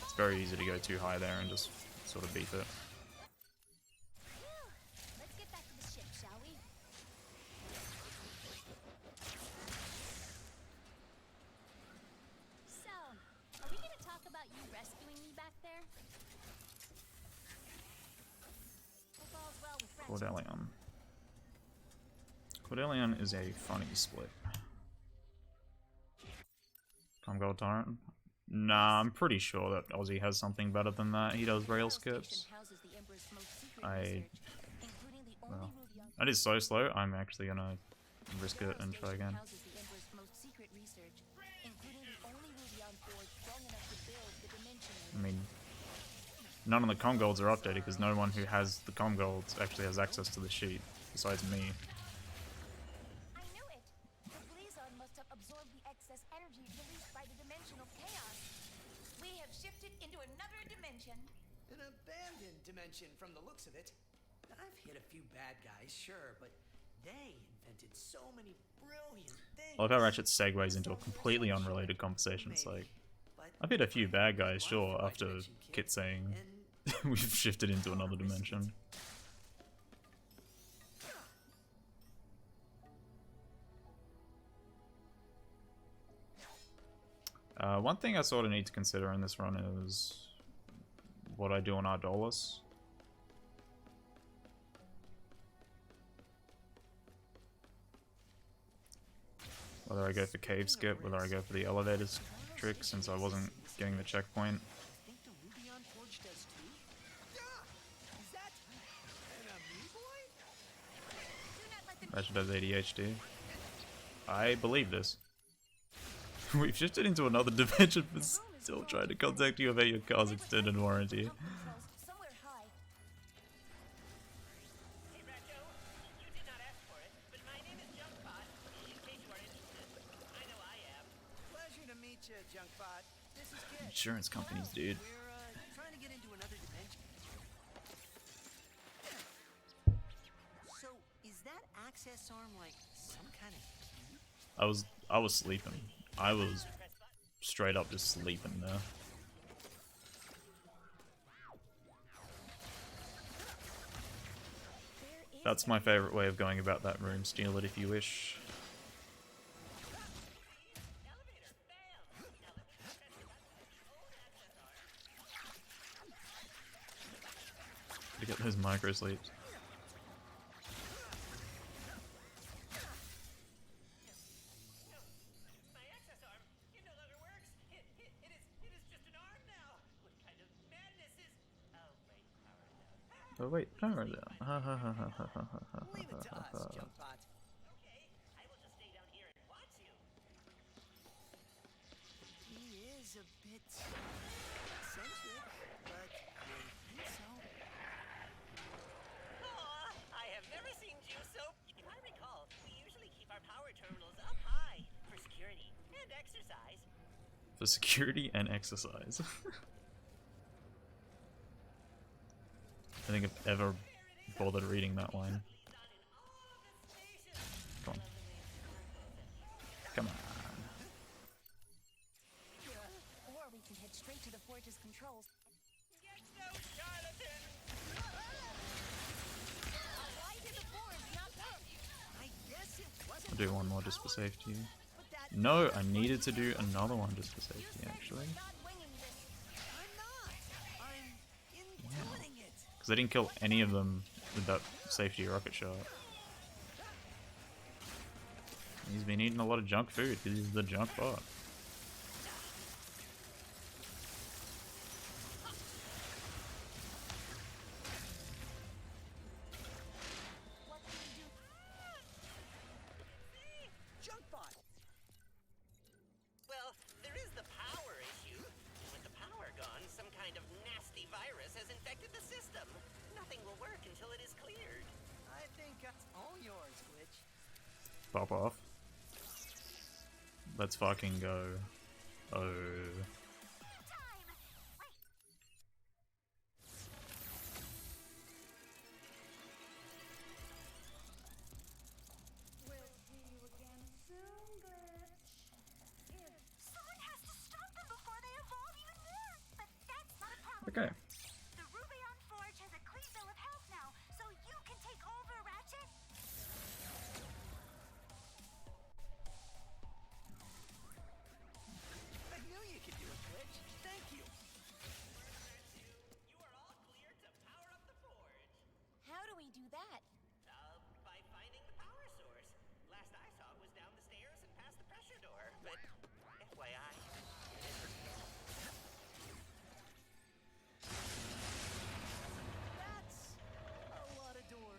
S1: It's very easy to go too high there and just sort of beef it.
S5: Let's get back to the ship, shall we? So, are we gonna talk about you rescuing me back there? Hope all's well with Ratchet.
S1: Cordelion. Cordelion is a funny split. Comgold Tyrant? Nah, I'm pretty sure that Aussie has something better than that. He does rail skips. Well, that is so slow, I'm actually gonna risk it and try again. I mean, none of the Comgolds are updated because no one who has the Comgolds actually has access to the sheet, besides me.
S5: I knew it! The Blazon must have absorbed the excess energy released by the dimensional chaos. We have shifted into another dimension.
S6: An abandoned dimension from the looks of it. I've hit a few bad guys, sure, but they invented so many brilliant things.
S1: I love how Ratchet segues into a completely unrelated conversation. It's like, I've hit a few bad guys, sure, after Kit saying we've shifted into another dimension. One thing I sort of need to consider in this run is what I do on Ardolus. Whether I go for cave skip, whether I go for the elevators trick since I wasn't getting the checkpoint.
S6: I think the Rubion Forge does too. Yeah! Is that an Amiiboid?
S1: Ratchet has ADHD. I believe this. We've shifted into another dimension but still trying to contact you about your car's extended warranty.
S5: Somewhere high.
S3: Hey, Ratcho, you did not ask for it, but my name is Junkbot, in case you are interested. I know I am.
S6: Pleasure to meet you, Junkbot. This is Kit.
S1: Insurance companies, dude.
S6: We're trying to get into another dimension. So, is that access arm like some kind of key?
S1: I was sleeping. I was straight up just sleeping there. That's my favorite way of going about that room. Steal it if you wish. To get those micro sleeps.
S3: My access arm, it no longer works. It is just an arm now. What kind of madness is... Oh, wait, power down.
S1: Oh wait, power down.
S6: Leave it to us, Junkbot.
S3: Okay, I will just stay down here and watch you.
S6: He is a bit eccentric, but I think so.
S3: Aw, I have never seen Juice Soap. If I recall, we usually keep our power terminals up high for security and exercise.
S1: For security and exercise. I think I've ever bothered reading that line. Come on. Come on.
S5: Or we can head straight to the forge's controls.
S3: Get those charlatans!
S5: Why did the forge not work?
S6: I guess it wasn't.
S1: I'll do one more just for safety.
S6: But that
S1: No, I needed to do another one just for safety, actually.
S5: Not winging this.
S6: I'm not. I'm intuiting it.
S1: Because I didn't kill any of them with that safety rocket shot. He's been eating a lot of junk food because he's the junk bot.
S5: What can we do?
S6: Junkbot.
S3: Well, there is the power issue. With the power gone, some kind of nasty virus has infected the system. Nothing will work until it is cleared.
S6: I think that's all yours, Glitch.
S1: Pop off. Let's fucking go. Oh.
S5: Time! Wait!
S6: Will he
S1: okay.
S5: The Rubion Forge has a clean bill of health now, so you can take over, Ratchet.
S6: I knew you could do it, Glitch. Thank you.
S3: You are all clear to power up the forge.
S5: How do we do that?
S3: By finding the power source. Last I saw it was down the stairs and past the pressure door. But FYI,
S6: That's a lot of door.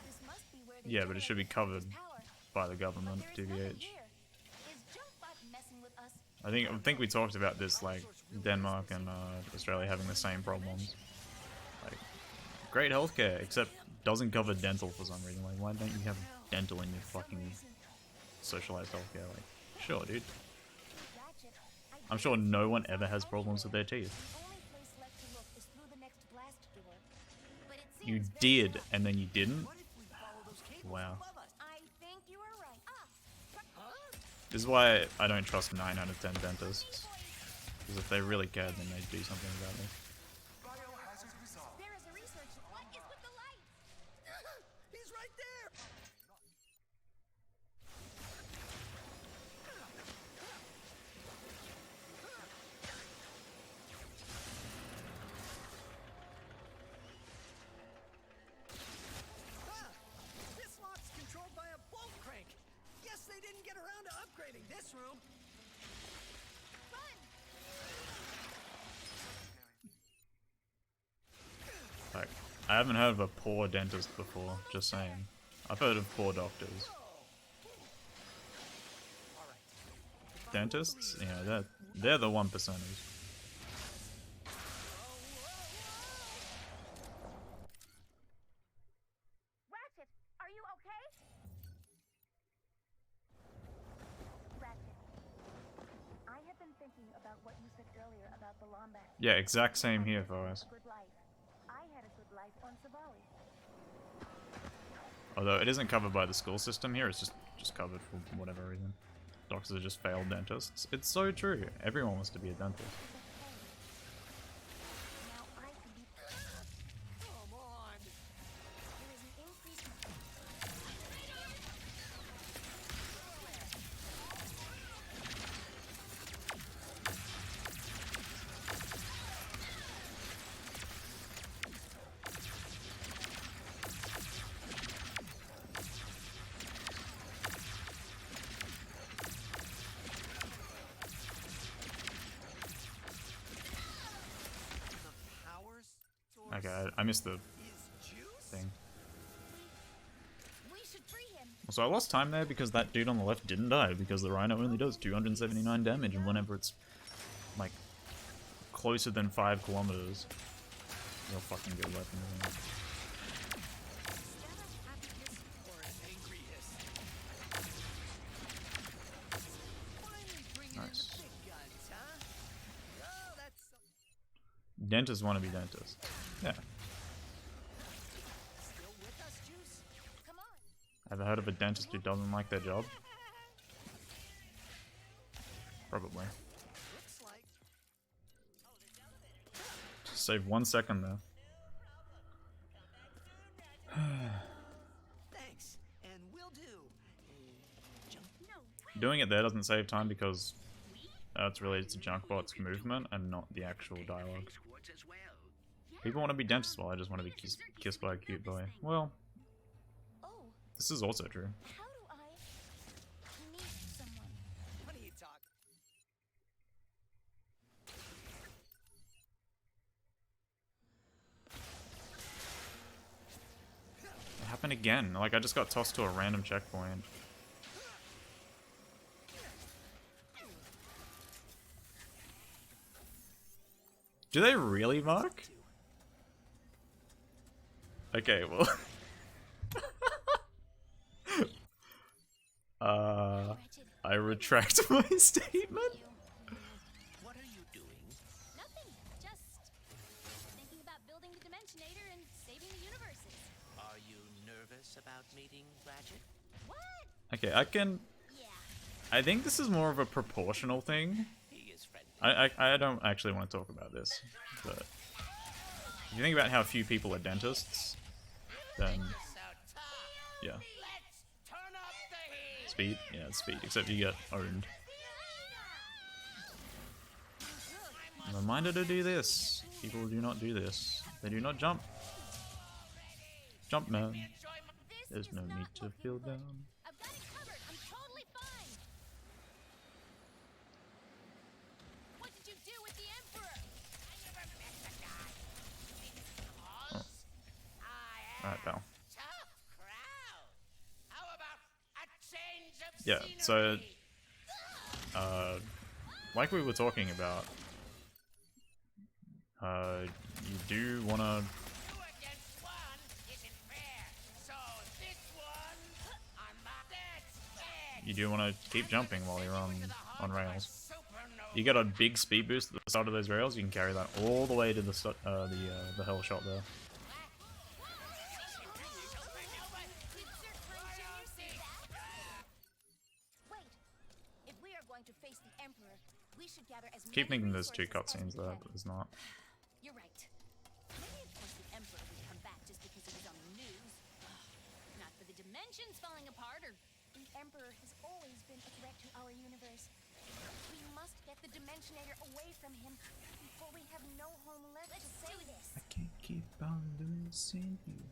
S5: This must be where they
S1: Yeah, but it should be
S5: generate
S1: covered
S5: power.
S1: by the
S5: But
S1: government,
S5: there is nothing
S1: TBH.
S5: here. Is Junkbot messing with us?
S1: I think we talked about this, like Denmark and Australia having the same problems. Like, great healthcare, except doesn't cover dental for some reason. Like, why don't you have dental in your fucking socialized healthcare? Like, sure, dude.
S5: Ratchet,
S1: I'm sure no one ever has problems with their teeth.
S5: the only place left to look is through the next blast door. But it
S1: You
S5: seems very
S1: did, and then you didn't?
S6: What if we follow those cables
S1: Wow.
S6: above us?
S5: I think you are right.
S1: This is why I don't trust 9 out of 10 dentists. Because if they really cared, then they'd do something about it.
S5: There is a research. What is with the light?
S6: He's right there. Ah, this lock's controlled by a bolt crank. Guess they didn't get around to upgrading this room.
S5: Run!
S1: Like, I haven't heard of a poor dentist before, just saying. I've heard of poor doctors. Dentists? Yeah, they're the 1%ers.
S5: Ratchet, are you okay? Ratchet, I have been thinking about what you said earlier about the Lombat.
S1: Yeah, exact same here for us.
S5: Good life. I had a good life on Savali.
S1: Although it isn't covered by the school system here, it's just covered for whatever reason. Doctors are just failed dentists. It's so true. Everyone wants to be a dentist.
S5: Now I can be.
S6: Come on.
S5: There is an increased.
S6: The power source
S1: Okay, I missed the
S6: is juice?
S1: thing.
S5: We should free him.
S1: So I lost time there because that dude on the left didn't die, because the Rhino only does 279 damage, and whenever it's, like, closer than 5 kilometers, you'll fucking get weapon.
S6: Or an angry hiss. Finally bringing in
S1: Nice.
S6: the big guns, huh? Oh, that's so
S1: Dentists want to be dentists. Yeah.
S6: still with us, Juice?
S5: Come on.
S1: Ever heard of a dentist who doesn't like their job? Probably.
S6: Looks like
S1: Save 1 second there.
S6: thanks, and will do. Jump.
S5: No.
S1: Doing it there doesn't save time because it's related to Junkbot's movement and not the actual dialogue. People want to be dentists while I just want to be kissed by a cute boy. Well,
S5: Oh,
S1: this is also true.
S5: how do I meet someone?
S6: What are you talking?
S1: It happened again. Like, I just got tossed to a random checkpoint. Do they really, Mark? Okay, well...
S5: Ratchet,
S1: I retract my statement.
S2: What are you doing?
S5: nothing. Just thinking about building the Dimensionator and saving the universes.
S2: Are you nervous about meeting Ratchet?
S5: What?
S1: Okay, I can...
S5: Yeah.
S1: I think this is more of a proportional thing.
S2: He is friendly.
S1: I don't actually want to talk about this, but if you think about how few people are dentists, then yeah. Speed? Yeah, it's speed, except you get owned. I'm reminded to do this. People do not do this. They do not jump. Jump, man. There's no need to feel down.
S5: I've got it covered. I'm totally fine. What did you do with the Emperor?
S1: Alright, pal. Yeah, so like we were talking about, you do wanna keep jumping while you're on rails. You get a big speed boost at the start of those rails, you can carry that all the way to the hell shot there. Keep thinking there's 2 cutscenes there, but there's not.
S5: You're right. Maybe of course the Emperor would come back just because he was on the news. Not for the dimensions falling apart or... The Emperor has always been a threat to our universe. We must get the Dimensionator away from him before we have no home left to save this.
S1: I can't keep on losing you.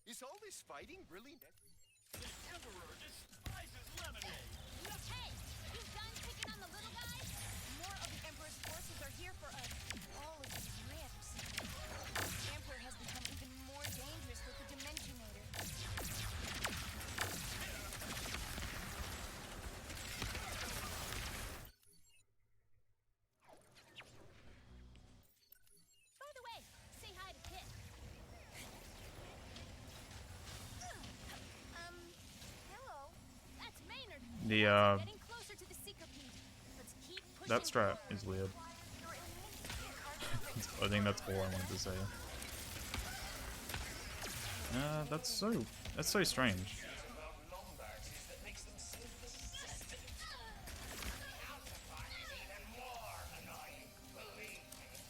S9: Is all this fighting really The Emperor despises lemonade!
S5: Hey! You done picking on the little guys? More of the Emperor's forces are here for us. All of these rifts. The Emperor has become even more dangerous with the Dimensionator. By the way, say hi to Kit. Hello. That's Maynard.
S1: The
S5: Getting closer to the Seeker-Pete. Let's keep pushing
S1: that strat
S5: forward.
S1: is weird. I think that's all I wanted to say. That's so strange.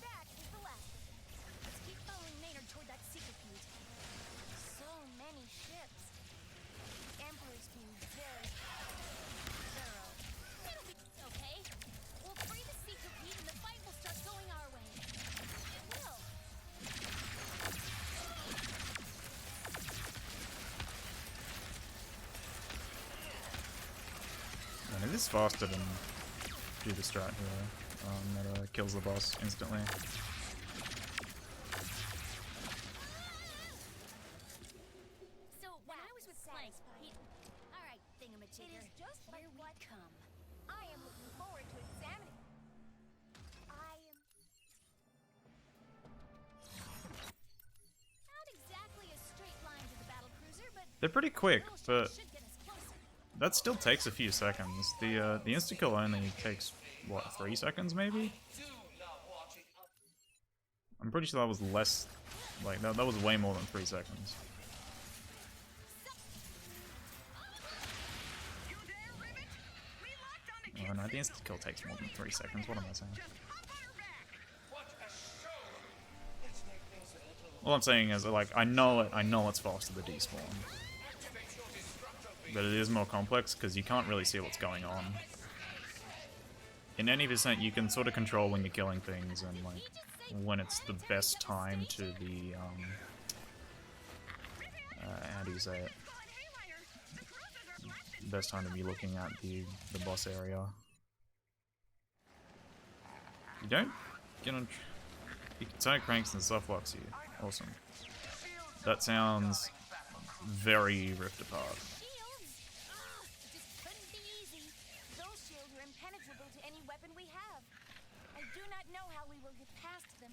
S5: That is the last of them. Let's keep following Maynard toward that Seeker-Pete. So many ships. The Emperor's being very thorough. It'll be okay. We'll free the Seeker-Pete and the fight will start going our way. It will.
S1: And it is faster than do the strat here. That kills the boss instantly.
S5: So when I was with Clank, he... Alright, thingamajigger. It is just like what come. I am looking forward to examining. Not exactly a straight line to the battlecruiser, but
S1: They're pretty quick, but
S5: should get us closer.
S1: that still takes a few seconds. The insta-kill only takes, what, 3 seconds maybe? I'm pretty sure that was less, like, that was way more than 3 seconds.
S8: You there, Ribbit? We locked on the
S1: Oh no, the insta-kill takes more than 3 seconds, what am I saying?
S8: Just hop on her back.
S1: All I'm saying is, like, I know it's faster than despawn. But it is more complex, because you can't really see what's going on. In any percent, you can sort of control when you're killing things, and, like, when it's the best time to be, how do you say it? Best time to be looking at the boss area. You don't get on... You can turn cranks and stuff locks you. Awesome. That sounds very rift apart.
S5: Shields? It just couldn't be easy. Those shields are impenetrable to any weapon we have. I do not know how we will get past them.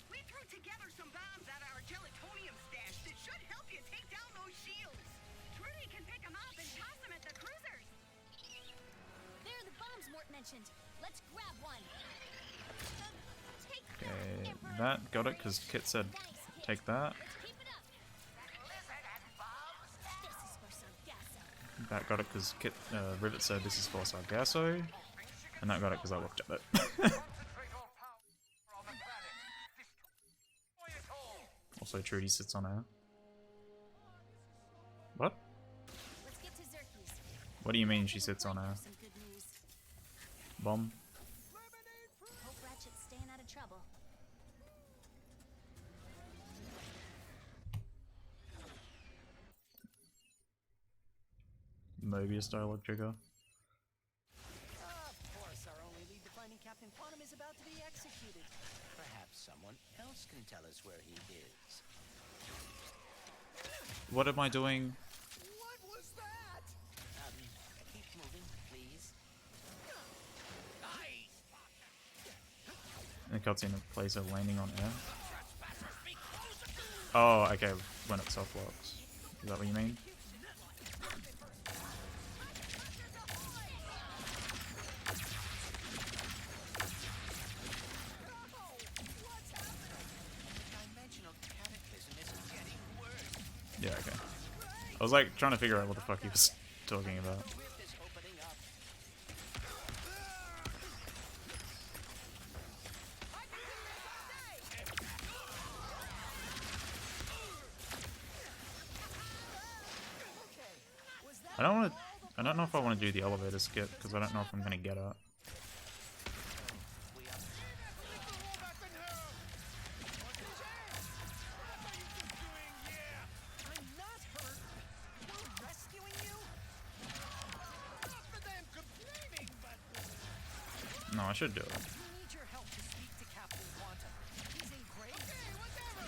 S8: We threw together some bombs out of our gelatonium stash that should help you take down those shields. Trudy can pick them up and toss them at the cruisers.
S5: There are the bombs Mort mentioned. Let's grab one. Take
S1: Okay, that got it because Kit said take that.
S5: Keep it up. This is for Sargasso.
S1: That got it because Kit Rivet said this is for Sargasso, and that got it because I looked at it. Also, Trudy sits on her. What?
S5: Let's get to Zerkie's.
S1: What do you mean she sits on her?
S5: Some good news.
S1: Bomb?
S5: Hope Ratchet's staying out of trouble.
S1: Mobius dialogue trigger.
S6: Of course, our only lead to finding Captain Quantum is about to be executed.
S2: Perhaps someone else can tell us where he is.
S1: What am I doing?
S6: What was that?
S2: Keep moving, please.
S1: And the cutscene plays her landing on air. Oh, okay, when it soft locks. Is that what you mean?
S2: Dimensional cataclysm is getting worse.
S1: Yeah, okay. I was like trying to figure out what the fuck he was talking about.
S2: Rift is opening up.
S1: I don't know if I want to do the elevator skip because I don't know if I'm gonna get it.
S6: I'm not hurt. We're rescuing you. Not for them complaining, but
S1: No, I should do it.
S6: we need your help to speak to Captain Quantum. He's in grave. Okay, whatever.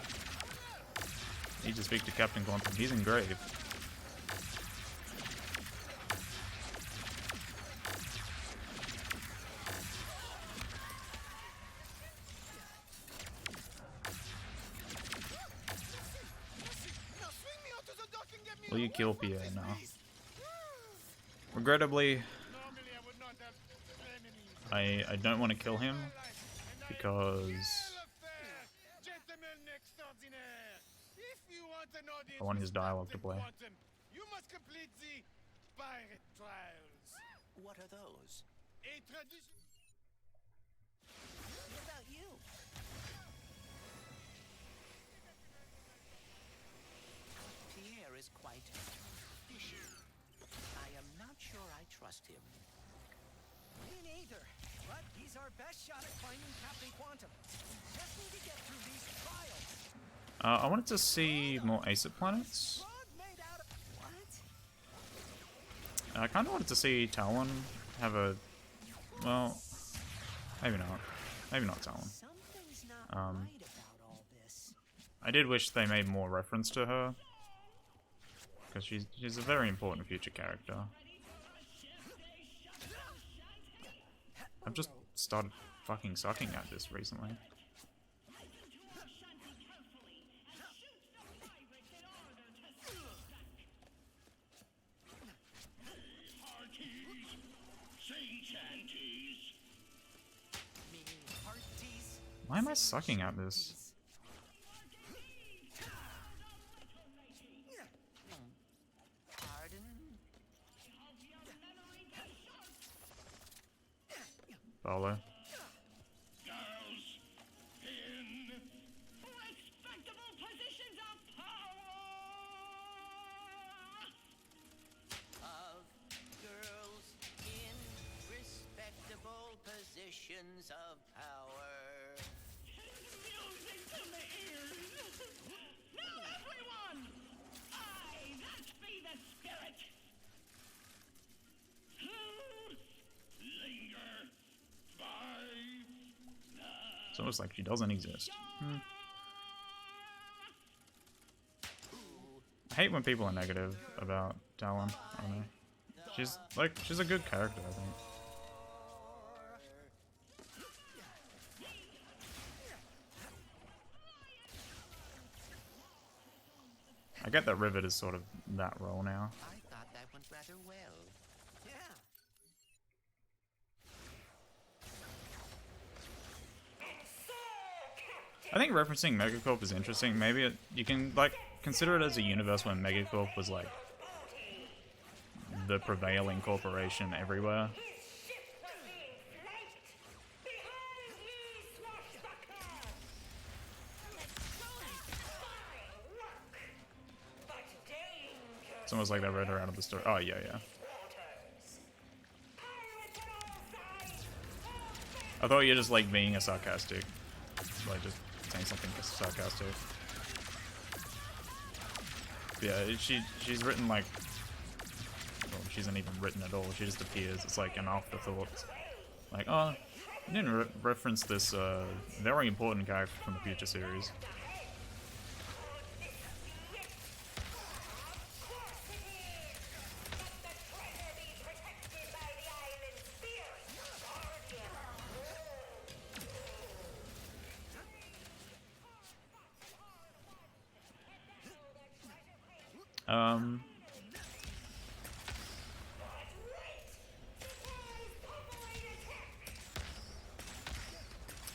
S1: Need to speak to Captain Quantum. He's in grave.
S9: Now swing me out to the dock and get me
S1: Will you
S9: away
S1: kill
S9: from
S1: Pierre
S9: this
S1: now?
S9: beast.
S1: Regrettably,
S9: Normally I would not have enemies.
S1: I don't want to kill him because
S9: Gentlemen extraordinaire, if you want an audience
S1: I want his
S9: with
S1: dialogue to
S9: Captain
S1: play.
S9: Quantum, you must complete the pirate trials.
S2: What are those?
S9: A tradition.
S6: What about you?
S2: Pierre is quite fishy. I am not sure I trust him.
S6: Me neither. But he's our best shot at finding Captain Quantum. Just need to get through these trials.
S1: I wanted to see more Acer planets.
S6: Rod made out of what?
S1: I kind of wanted to see Talon have a, well, maybe not. Maybe not Talon.
S6: Something's not
S1: Um,
S6: right about all this.
S1: I did wish they made more reference to her. Because she's a very important future character. I've just started fucking sucking at this recently.
S6: Meaning hearties.
S1: Why am I sucking at this?
S2: Pardon?
S1: Paolo.
S2: Of girls in respectable positions of power.
S1: It's almost like she doesn't exist. I hate when people are negative about Talon. I don't know. She's a good character, I think. I get that Rivet is sort of that role now.
S2: I thought that went rather well.
S6: Yeah.
S1: I think referencing Megacorp is interesting. Maybe you can like consider it as a universe where Megacorp was like the prevailing corporation everywhere. It's almost like they read her out of the story. Oh yeah, yeah. I thought you were just like being a sarcastic, like just saying something sarcastic. Yeah, she's written like, well, she isn't even written at all. She just appears. It's like an afterthought. Like, oh, you didn't reference this very important character from the future series.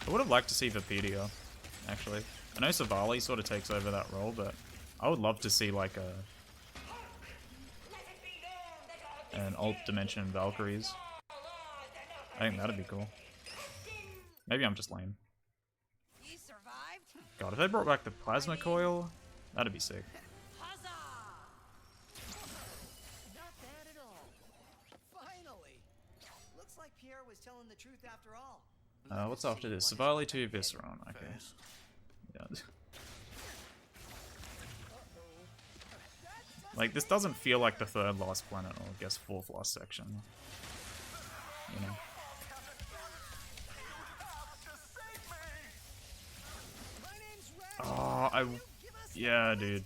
S1: I would have liked to see Vapedia, actually. I know Savali sort of takes over that role, but I would love to see like an alt dimension Valkyries. I think that'd be cool. Maybe I'm just lame. God, if they brought back the plasma coil, that'd be sick.
S6: Not bad at all. Finally. Looks like Pierre was telling the truth after all.
S1: What's after this? Savali 2 Visceron. Okay. Yeah. Like, this doesn't feel like the third last planet, or I guess fourth last section. You know. Oh, yeah, dude.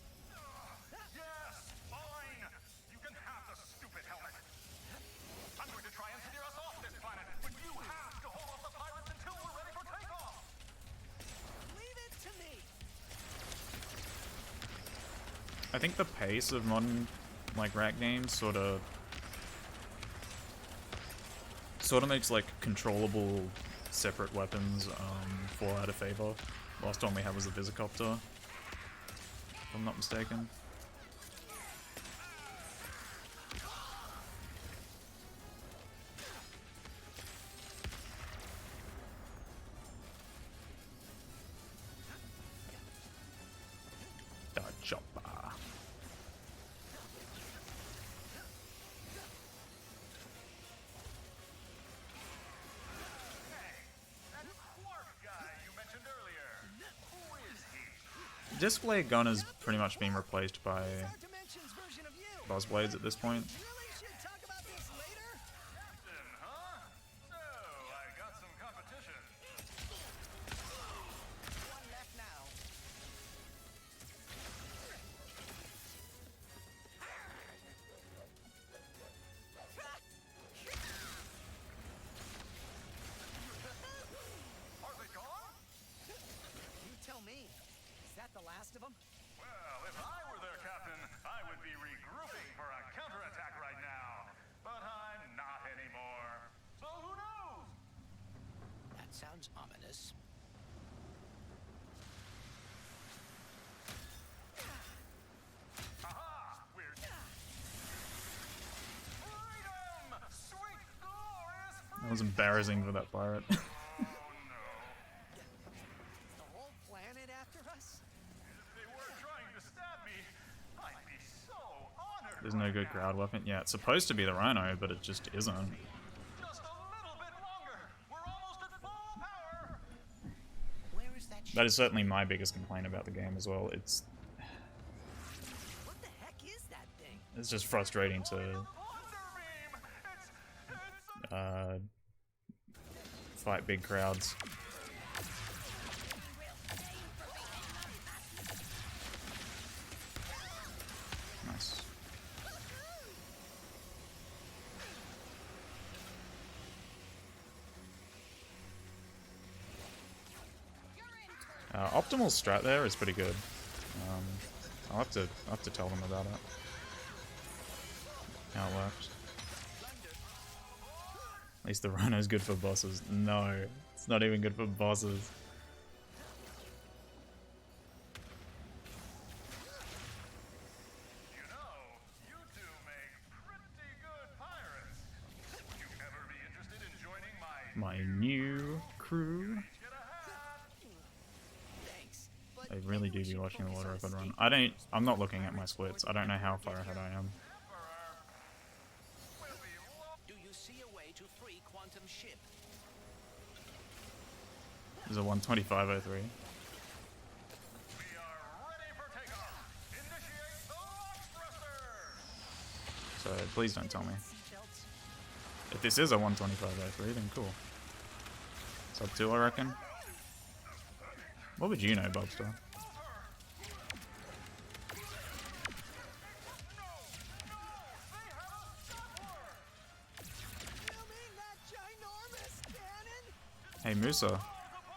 S1: I think the pace of modern, like, rat games sort of makes, like, controllable separate weapons fall out of favor. Last one we had was the Visicopter, if I'm not mistaken. The chopper. Display gun has pretty much been replaced by Buzzblades at this point.
S6: The last of them?
S9: Well, if I were their captain, I would be regrouping for a counterattack right now. But I'm not anymore. So who knows?
S2: That sounds ominous.
S9: Aha! We're freedom! Sweet, glorious freedom!
S1: That was embarrassing for that pirate. There's no good crowd weapon. Yeah, it's supposed to be the Rhino, but it just isn't.
S9: Just a little bit longer. We're almost at full power.
S2: Where is that?
S1: That is certainly my biggest complaint about the game as well. It's
S6: What the heck is that thing?
S1: It's just frustrating to fight big crowds. Nice. Optimal strat there is pretty good. I'll have to tell them about it. How it works. At least the Rhino's good for bosses. No, it's not even good for bosses. do be watching the world record run. I'm not looking at my splits. I don't know how far ahead I am.
S2: Do you see a way to free Quantum Ship?
S1: There's a 125.03.
S9: We are ready for takeoff. Initiate the launch thrusters.
S1: So please don't tell me. If this is a 125.03, then cool. Sub 2, I reckon. What would you know, Bobster?
S6: Filming that ginormous cannon?
S1: Hey Musa,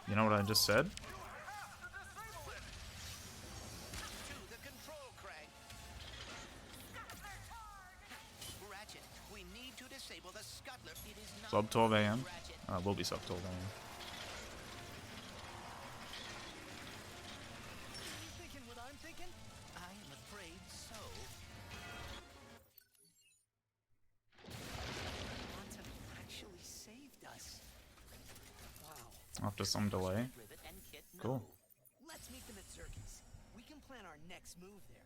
S1: you know what I just said?
S2: To the control crank. Ratchet, we need to disable the scuttler. It is not
S1: Sub 12 AM?
S2: Ratchet.
S1: Will be sub 12 AM.
S6: You thinking what I'm thinking?
S2: I am afraid so. Quantum actually saved us.
S6: Wow.
S1: After some delay.
S2: Rivet and Kit, no.
S1: Cool.
S6: Let's meet them at Zerkis. We can plan our next move there.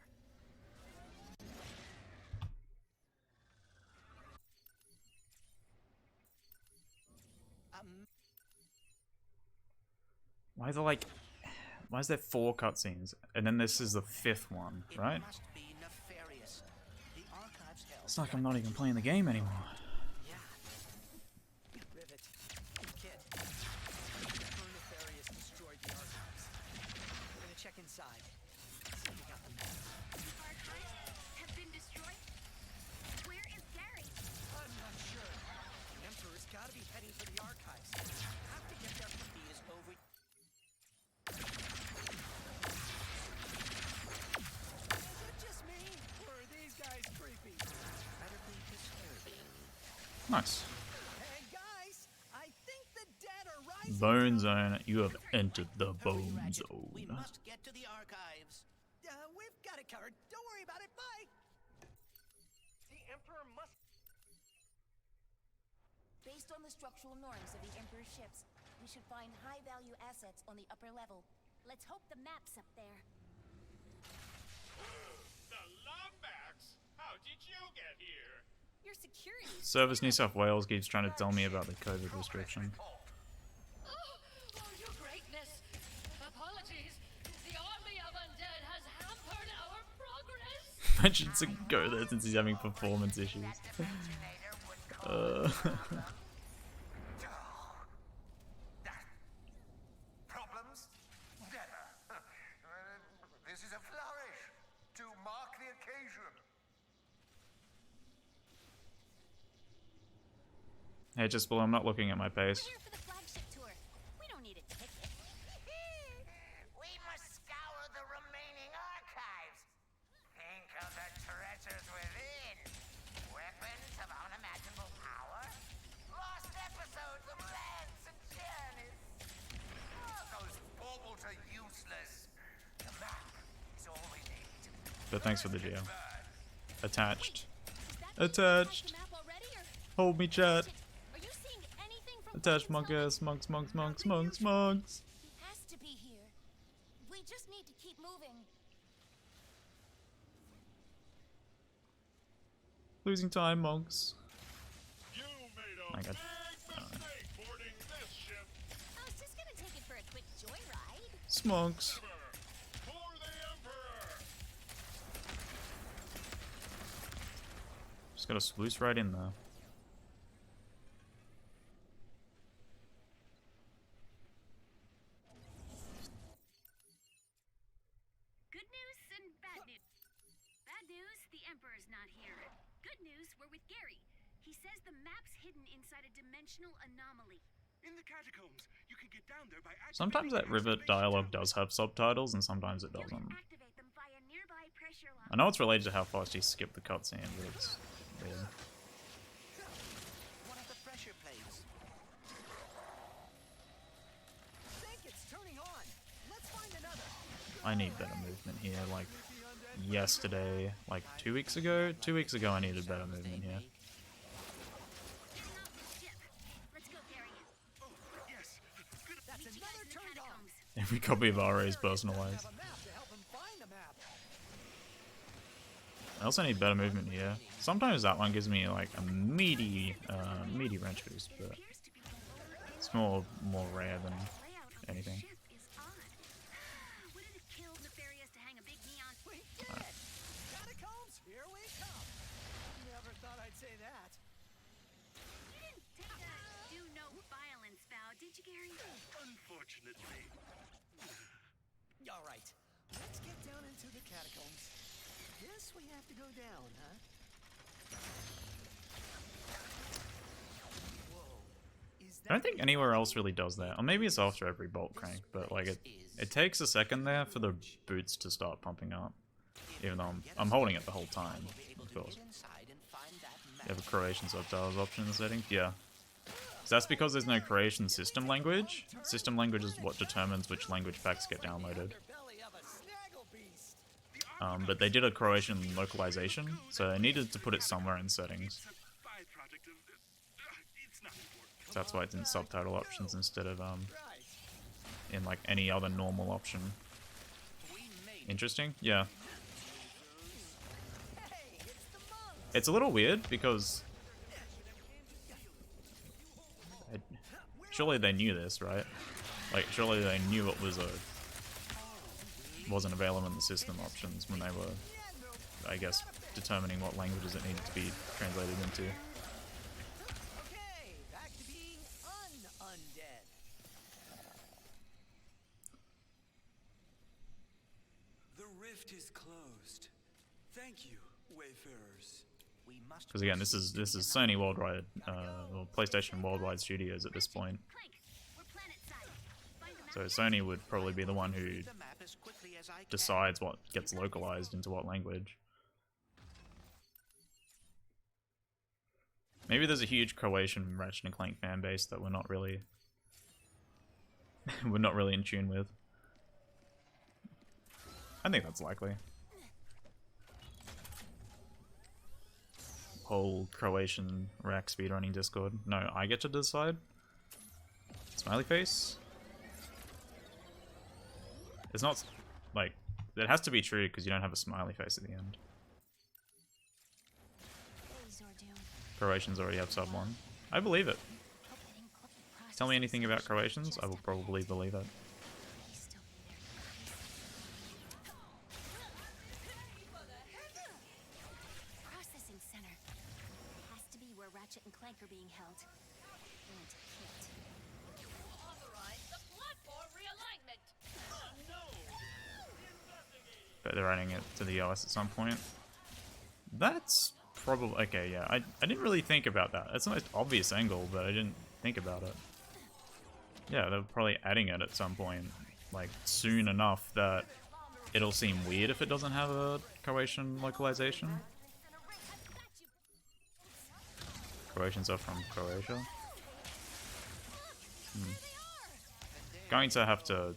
S1: Why is there 4 cutscenes? And then this is the 5th one,
S2: It
S1: right?
S2: must be nefarious. The archives held.
S1: It's like I'm not even playing the game anymore.
S6: Yeah. Rivet. Kid. Emperor Nefarious destroyed the archives. We're gonna check inside. See if we got the map.
S8: The archives have been destroyed? Where is Gary?
S6: I'm not sure. The Emperor's gotta be heading for the archives. Have to get there.
S2: He is over.
S6: Is it just me? Or are these guys creepy?
S2: Incredibly disturbing.
S1: Nice.
S6: Hey guys, I think the dead are rising.
S1: Bone Zone, you have entered the
S2: Hurry,
S1: Bone
S2: Ratchet.
S1: Zone.
S2: We must get to the archives.
S6: We've got it covered. Don't worry about it. Bye.
S7: The Emperor must.
S5: Based on the structural norms of the Emperor's ships, we should find high-value assets on the upper level. Let's hope the map's up there.
S9: The Lombax? How did you get here?
S5: Your security.
S1: Service New South Wales keeps trying to tell me about the COVID restriction.
S8: Oh, your greatness. Apologies. The army of undead has hampered our progress.
S1: Mentioned to go there since he's having performance issues.
S2: Problems? Never. This is a flourish to mark the occasion.
S1: Hey, just below, I'm not looking at my pace.
S5: We're here for the flagship tour. We don't need a ticket.
S3: We must scour the remaining archives. Think of the treasures within. Weapons of unimaginable power. Lost episodes of lands and journeys. Oh, those baubles are useless. The map is all we need.
S1: But thanks for the geo. Attached.
S5: Is that
S1: Attached.
S5: the map already, or
S1: Hold me, chat.
S5: are you seeing anything from
S1: Attached,
S5: Queen's
S1: monk
S5: Hall?
S1: ass, monks.
S5: He has to be here. We just need to keep moving.
S1: Losing time, monks.
S9: You made a
S1: My God.
S9: big mistake boarding this ship.
S5: I was just gonna take it for a quick joyride.
S1: Smonks.
S9: For the Emperor.
S1: Just gotta sluice right in there.
S8: Good news and bad news. Bad news, the Emperor's not here. Good news, we're with Gary. He says the map's hidden inside a dimensional anomaly.
S7: In the catacombs, you can get down there by
S1: Sometimes that Rivet dialogue does have subtitles, and sometimes it
S8: You
S1: doesn't.
S8: can activate them via nearby pressure
S1: I know it's related to how fast you skip the cutscene, but it's weird.
S2: One of the pressure plates.
S6: Think it's turning on. Let's find another.
S1: I need better movement here. Like yesterday, like 2 weeks ago. 2 weeks ago, I needed better movement here.
S8: Getting off the ship. Let's go, Gary.
S7: Yes.
S6: That's
S8: Meet you
S6: another
S8: guys in the
S6: turned on.
S8: catacombs.
S1: Every copy of RA is personalized.
S6: Have a map to help
S1: I also need better movement here. Sometimes that one gives me like a meaty wrench boost, but it's more rare than anything.
S8: Wouldn't it kill Nefarious to hang a big neon?
S6: We did it! Catacombs, here we come! Never thought I'd say that.
S8: You didn't do no violence vow, did you, Gary?
S7: Unfortunately.
S6: All right, let's get down into the catacombs. Guess we have to go down, huh? Whoa. Is
S1: I don't think anywhere else really does that. Or maybe it's after every bolt crank, but like it takes a second there for the boots to start pumping up. Even though I'm holding it the whole time, of course. You have a Croatian subtitles option in the settings? Yeah. So that's because there's no Croatian system language. System language is what determines which language packs get downloaded. But they did a Croatian localization, so they needed to put it somewhere in settings. So that's why it's in subtitle options instead of in like any other normal option. Interesting? Yeah. It's a little weird because surely they knew this, right? Like surely they knew it wasn't available in the system options when they were, I guess, determining what languages it needed to be translated into.
S6: Okay, back to being undead.
S10: The rift is closed. Thank you, wayfarers.
S2: We must
S1: Because again, this is Sony worldwide, or PlayStation worldwide studios at this point.
S8: Clank, we're planet side. Find the map.
S1: So Sony would probably be the one who
S2: the map as quickly as I can.
S1: decides what gets localized into what language. Maybe there's a huge Croatian Ratchet and Clank fan base that we're not really in tune with. I think that's likely. Whole Croatian rack speedrunning Discord. No, I get to decide. Smiley face. It's not like it has to be true because you don't have a smiley face at the end.
S5: Hey, Zordoom.
S1: Croatians already have sub 1. I believe it.
S5: Hope I didn't clip the process.
S1: Tell me anything about Croatians, I will probably believe it.
S5: He's still be there. Processing center. Has to be where Ratchet and Clank are being held. And Kit.
S4: Authorize the platform realignment.
S1: But they're adding it to the OS at some point. That's probably okay. Yeah, I didn't really think about that. It's the most obvious angle, but I didn't think about it. Yeah, they're probably adding it at some point, like soon enough that it'll seem weird if it doesn't have a Croatian localization. Croatians are from Croatia. Going to have to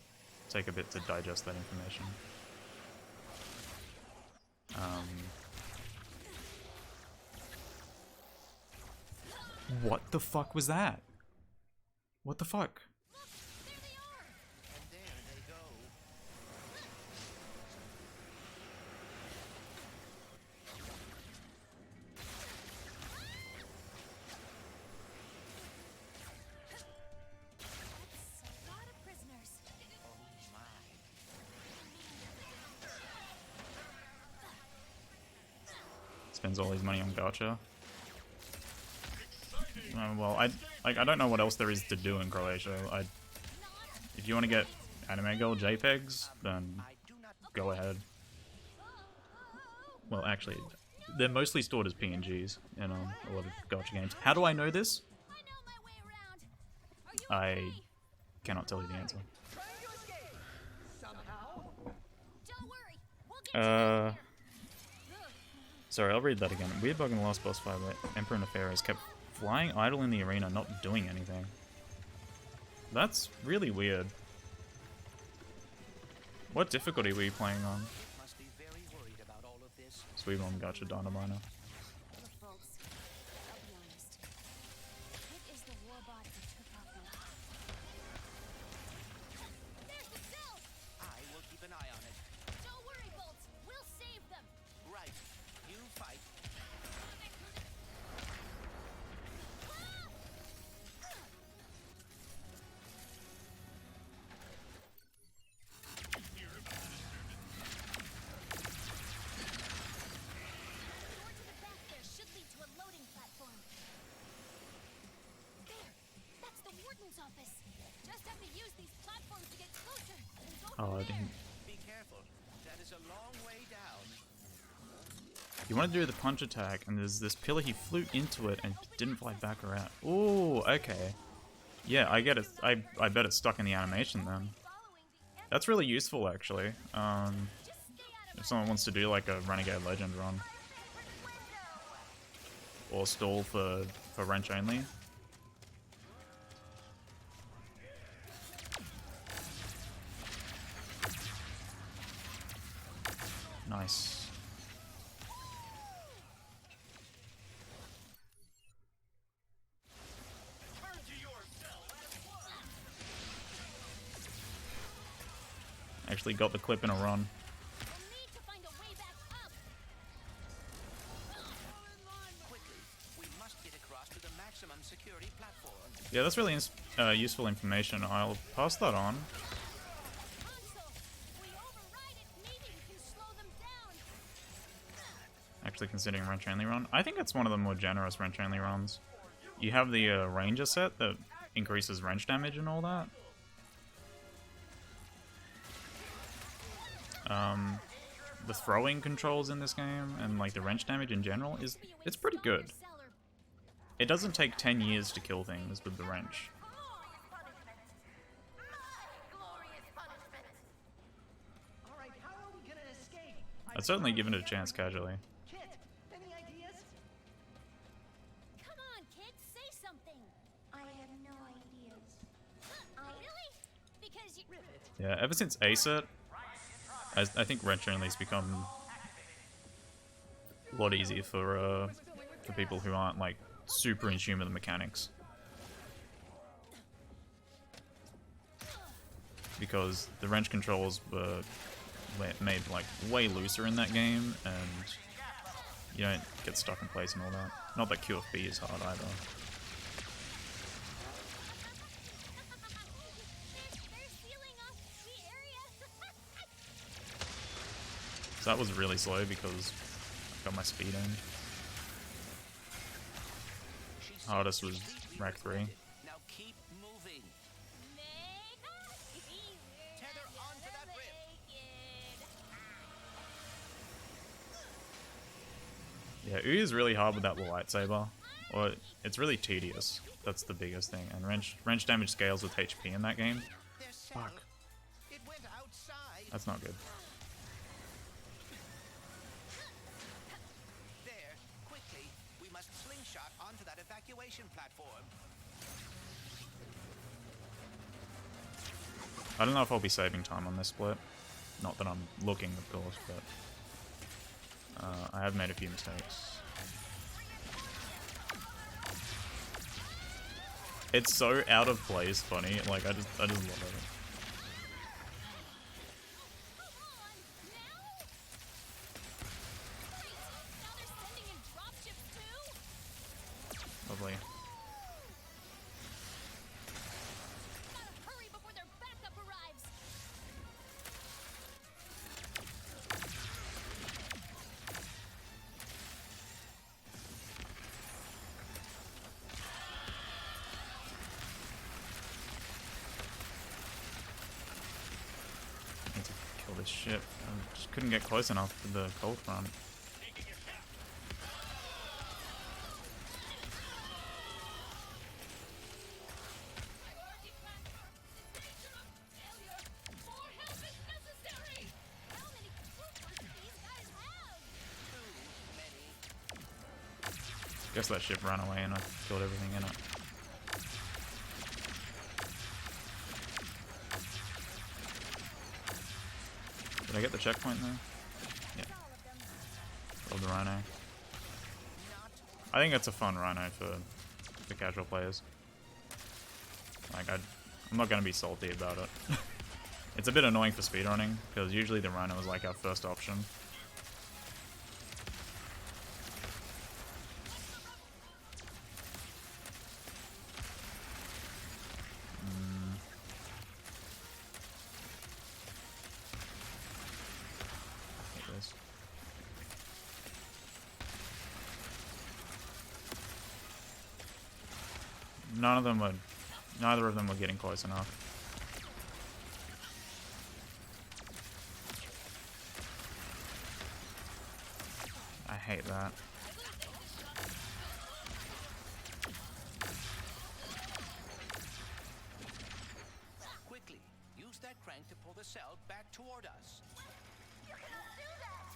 S1: take a bit to digest that information. What the fuck was that? What the fuck?
S2: And there they go.
S5: That's a lot of prisoners.
S2: Oh my.
S1: Spends all his money on gacha. Well, I don't know what else there is to do in Croatia. If you want to get anime girl JPEGs, then go ahead. Well, actually, they're mostly stored as PNGs in a lot of gacha games. How do I know this?
S5: I know my way around. Are you
S1: I cannot tell you the answer.
S6: Trying to escape. Somehow.
S5: Don't worry. We'll get you out of here.
S1: Sorry, I'll read that again. Weird bug in the last boss fight where Emperor Nefarious kept flying idle in the arena, not doing anything. That's really weird. What difficulty were you playing on?
S2: Must be very worried about all of this.
S1: Sweet on Gacha Dynaminer.
S5: Look, folks. I'll be honest. Kit is the warbot that took out my... There's the cell!
S2: I will keep an eye on it.
S5: Don't worry, Bolts. We'll save them.
S2: Right. You
S5: office. Just have to use these platforms to get closer and go
S1: Oh, I
S5: from there.
S1: didn't.
S2: Be careful. That is a long way down.
S1: You want to do the punch attack, and there's this pillar. He flew into it and didn't fly back around. Oh, okay. Yeah, I get it. I bet it's stuck in the animation then. That's really useful, actually. If someone wants to do like a Renegade Legend run. Or stall for wrench only. Nice. Actually got the clip in a run.
S2: We must get across to the maximum security platform.
S1: Yeah, that's really useful information. I'll pass that on. Actually considering wrench only run. I think it's one of the more generous wrench only runs. You have the ranger set that increases wrench damage and all that. The throwing controls in this game and like the wrench damage in general it's pretty good. It doesn't take 10 years to kill things with the wrench. I'd certainly given it a chance casually.
S6: Kit, any ideas?
S5: Come on, kid, say something. I have no ideas. Really? Because you.
S1: Yeah, ever since ACET, I think wrench only's become a lot easier for people who aren't like super in tune with the mechanics. Because the wrench controls were made like way looser in that game, and you don't get stuck in place and all that. Not that QFB is hard either. So that was really slow because I got my speed in. Hardest was Rack 3.
S2: Now keep moving. Tether onto that rip.
S1: Yeah, Uy is really hard with that lightsaber. Or it's really tedious. That's the biggest thing. And wrench damage scales with HP in that game. Fuck.
S2: It went outside.
S1: That's not good.
S2: There, quickly. We must slingshot onto that evacuation platform.
S1: I don't know if I'll be saving time on this split. Not that I'm looking, of course, but I have made a few mistakes. It's so out of place funny, like I just love it. Lovely.
S5: Hurry before their backup arrives.
S1: I need to kill this ship. I just couldn't get close enough to the cold front. Guess that ship ran away and I killed everything in it. Did I get the checkpoint there? Yeah. Love the Rhino. I think it's a fun Rhino for casual players. Like, I'm not gonna be salty about it. It's a bit annoying for speedrunning, because usually the Rhino is like our first option. Neither of them were getting close enough. I hate that.
S2: Quickly, use that crank to pull the cell back toward us.
S3: You cannot do that!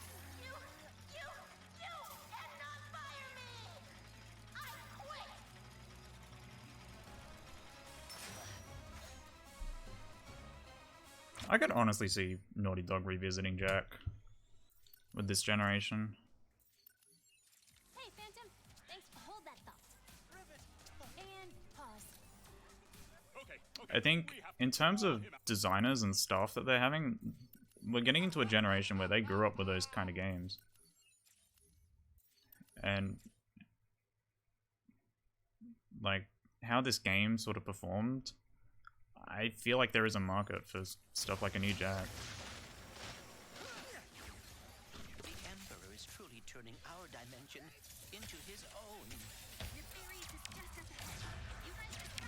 S3: You cannot fire me! I quit!
S1: I could honestly see Naughty Dog revisiting Jack with this generation.
S5: Hey, Phantom. Thanks. Hold that thought. And pause.
S1: I think in terms of designers and staff that they're having, we're getting into a generation where they grew up with those kind of games. And like how this game sort of performed, I feel like there is a market for stuff like a new Jack.
S2: The Emperor is truly turning our dimension into his own.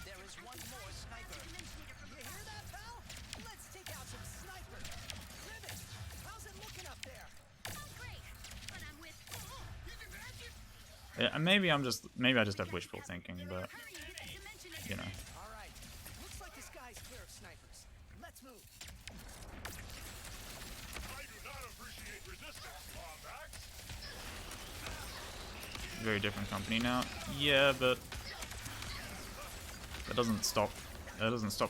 S2: There is one more sniper.
S6: You hear that, pal? Let's take out some snipers. Rivet, how's it looking up there?
S5: Oh, great. But I'm with.
S1: Yeah, maybe I just have wishful thinking, but you know.
S6: All right. Looks like the sky's clear of snipers. Let's move.
S9: I do not appreciate resistance, Lombax.
S1: Very different company now. Yeah, but that doesn't stop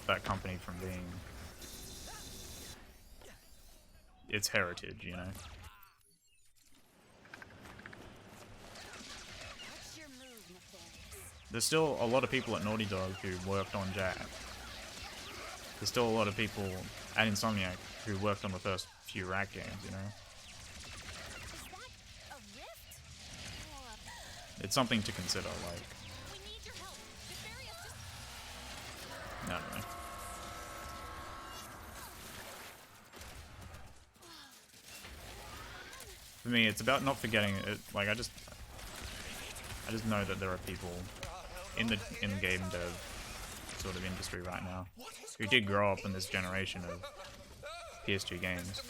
S1: that company from being its heritage, you know.
S5: What's your move, Nefarious?
S1: There's still a lot of people at Naughty Dog who worked on Jack. There's still a lot of people at Insomniac who worked on the first few Rat games, you know.
S5: Is that a rift? Or
S1: It's something to consider, like,
S5: we need your help. Nefarious just.
S1: I don't know. For me, it's about not forgetting it. Like, I just know that there are people in the game dev sort of industry right now who did grow up in this generation of PS2 games,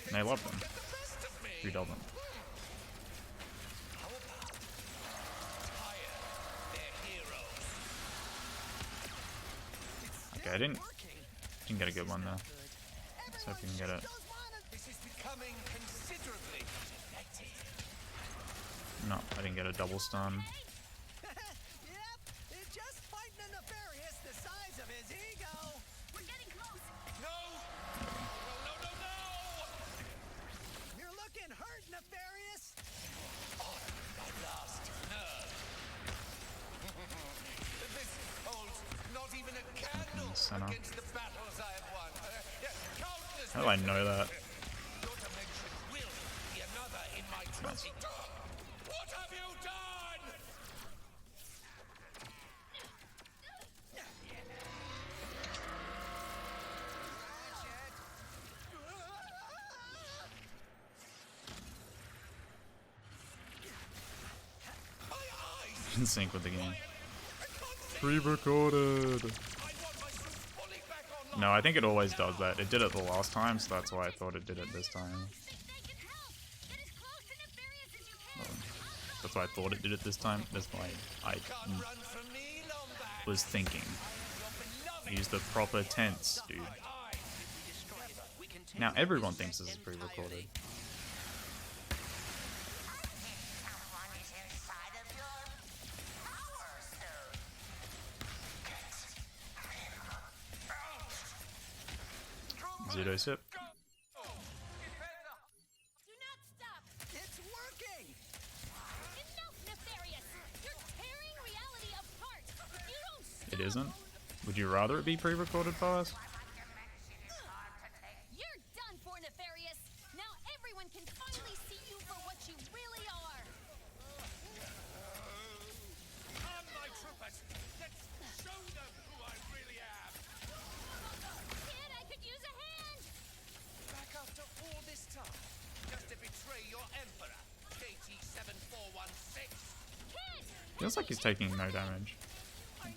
S1: and they love them. Who doesn't? Okay, I didn't get a good one there. Let's hope we can get it.
S6: This is becoming considerably effective.
S1: No, I didn't get a double stun.
S6: Yep, it's just fighting a Nefarious the size of his ego.
S5: We're getting close.
S6: No! You're looking hurt, Nefarious.
S3: My last nerve. This holds not even a candle
S1: Center.
S3: against the battles I have won. Countless
S1: How do I know that?
S3: Your dimension will be another in my trophy. What have you done? My eyes!
S1: In sync with the game. Pre-recorded.
S3: I want my suit fully back online.
S1: No, I think it always does that. It did it the last time, so that's why I thought it did it this time.
S5: They can help. Get as close to Nefarious as you can.
S1: That's why I thought it did it this time. That's why I
S3: Can't run from me, Lombax.
S1: was thinking.
S3: Your beloved
S1: Use the proper tense, dude.
S3: eye.
S2: We can take
S1: Now
S2: out
S1: everyone
S2: this
S1: thinks
S2: set
S1: this is pre-recorded.
S2: entirely.
S3: Someone is inside of your power suit.
S1: Zero sip.
S5: Do not stop.
S6: It's working.
S5: Enough, Nefarious. You're tearing reality apart. You don't stop.
S1: It isn't. Would you rather it be pre-recorded for us?
S5: You're done for, Nefarious. Now everyone can finally see you for what you really are.
S3: Come, my troopers. Let's show them who I really am.
S5: Kid, I could use a hand.
S3: Back after all this time, just to betray your emperor, KT-7416.
S5: Kid.
S1: Feels like he's taking no damage.
S5: Not my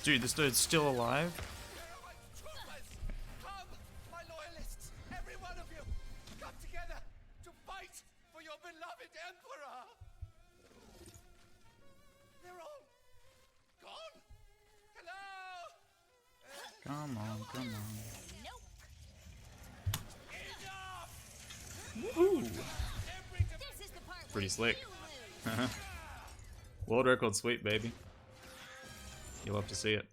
S1: Dude, this dude's still alive?
S6: Come, my loyalists, every one of you, come together to fight for your beloved Emperor. They're all gone. Hello.
S1: Come on, come on.
S6: Enough.
S1: Woohoo!
S5: This is the part where
S1: Pretty slick.
S5: you lose.
S1: World record sweep, baby. You'll love to see it.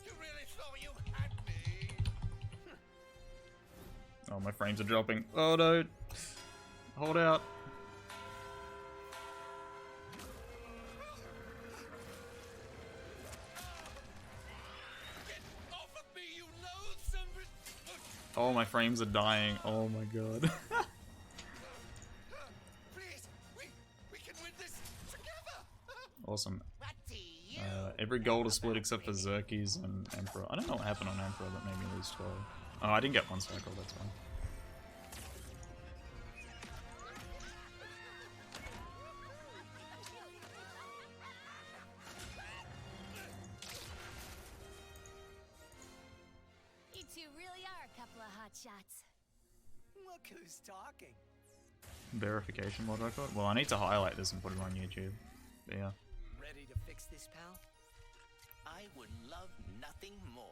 S6: You really thought you had me?
S1: Oh, my frames are dropping. Oh no. Hold out.
S6: Get off of me, you loathsome!
S1: Oh, my frames are dying. Oh my god.
S6: Please, we can win this together.
S1: Awesome.
S3: What do you
S1: Every gold is split except for Xerxes and Emperor. I don't know what happened on Emperor that made me lose 12. Oh, I didn't get one cycle, that's fine.
S5: You two really are a couple of hot shots.
S6: Look who's talking.
S1: Verification world record? Well, I need to highlight this and put it on YouTube. But yeah.
S6: Ready to fix this, pal?
S2: I would love nothing more.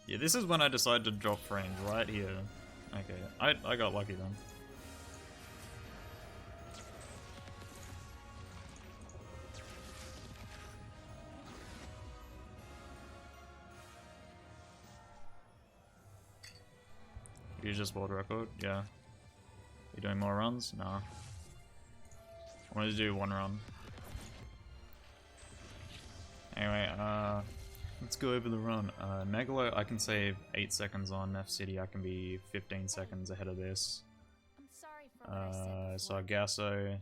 S1: Yeah, this is when I decided to drop frames, right here. Okay, I got lucky then. You just world record? Yeah. You doing more runs? Nah. I wanted to do one run. Anyway, let's go over the run. Megalo, I can save 8 seconds on F City. I can be 15 seconds ahead of this.
S5: I'm sorry for what I said before.
S1: Sargasso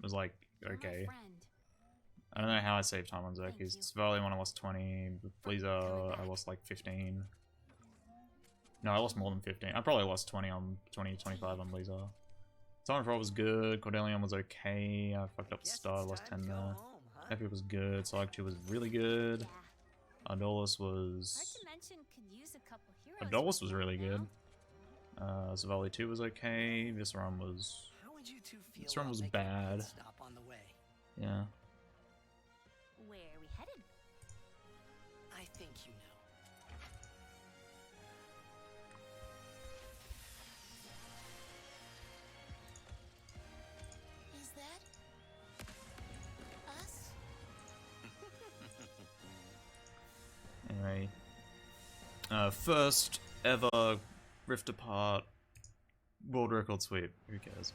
S1: was like,
S5: You're my
S1: okay.
S5: friend.
S1: I don't know how I saved time on Xerxes.
S5: you.
S1: Svali when I lost 20. Blizzard, I lost like 15. No, I lost more than 15. I probably lost 20 on 25 on Blizzard. Titanfall was good. Cordelion was okay. I fucked up the
S6: Guess
S1: start. I
S6: it's
S1: lost
S6: time
S1: 10
S6: to go
S1: there.
S6: home, huh?
S1: Happy was good. Psych 2 was really good.
S5: Yeah.
S1: Ardolus
S5: Hard
S1: was...
S5: to mention could use a couple heroes.
S1: Ardolus was really
S5: right
S1: good.
S5: now.
S1: Zavali 2 was okay. Visceron was...
S6: How would you two feel
S1: This run
S6: about
S1: was
S6: making a pit
S1: bad.
S6: stop on the way?
S1: Yeah.
S5: Where are we headed?
S6: I think you know.
S5: Is that us?
S1: Anyway. First ever Rift Apart world record sweep. Who cares?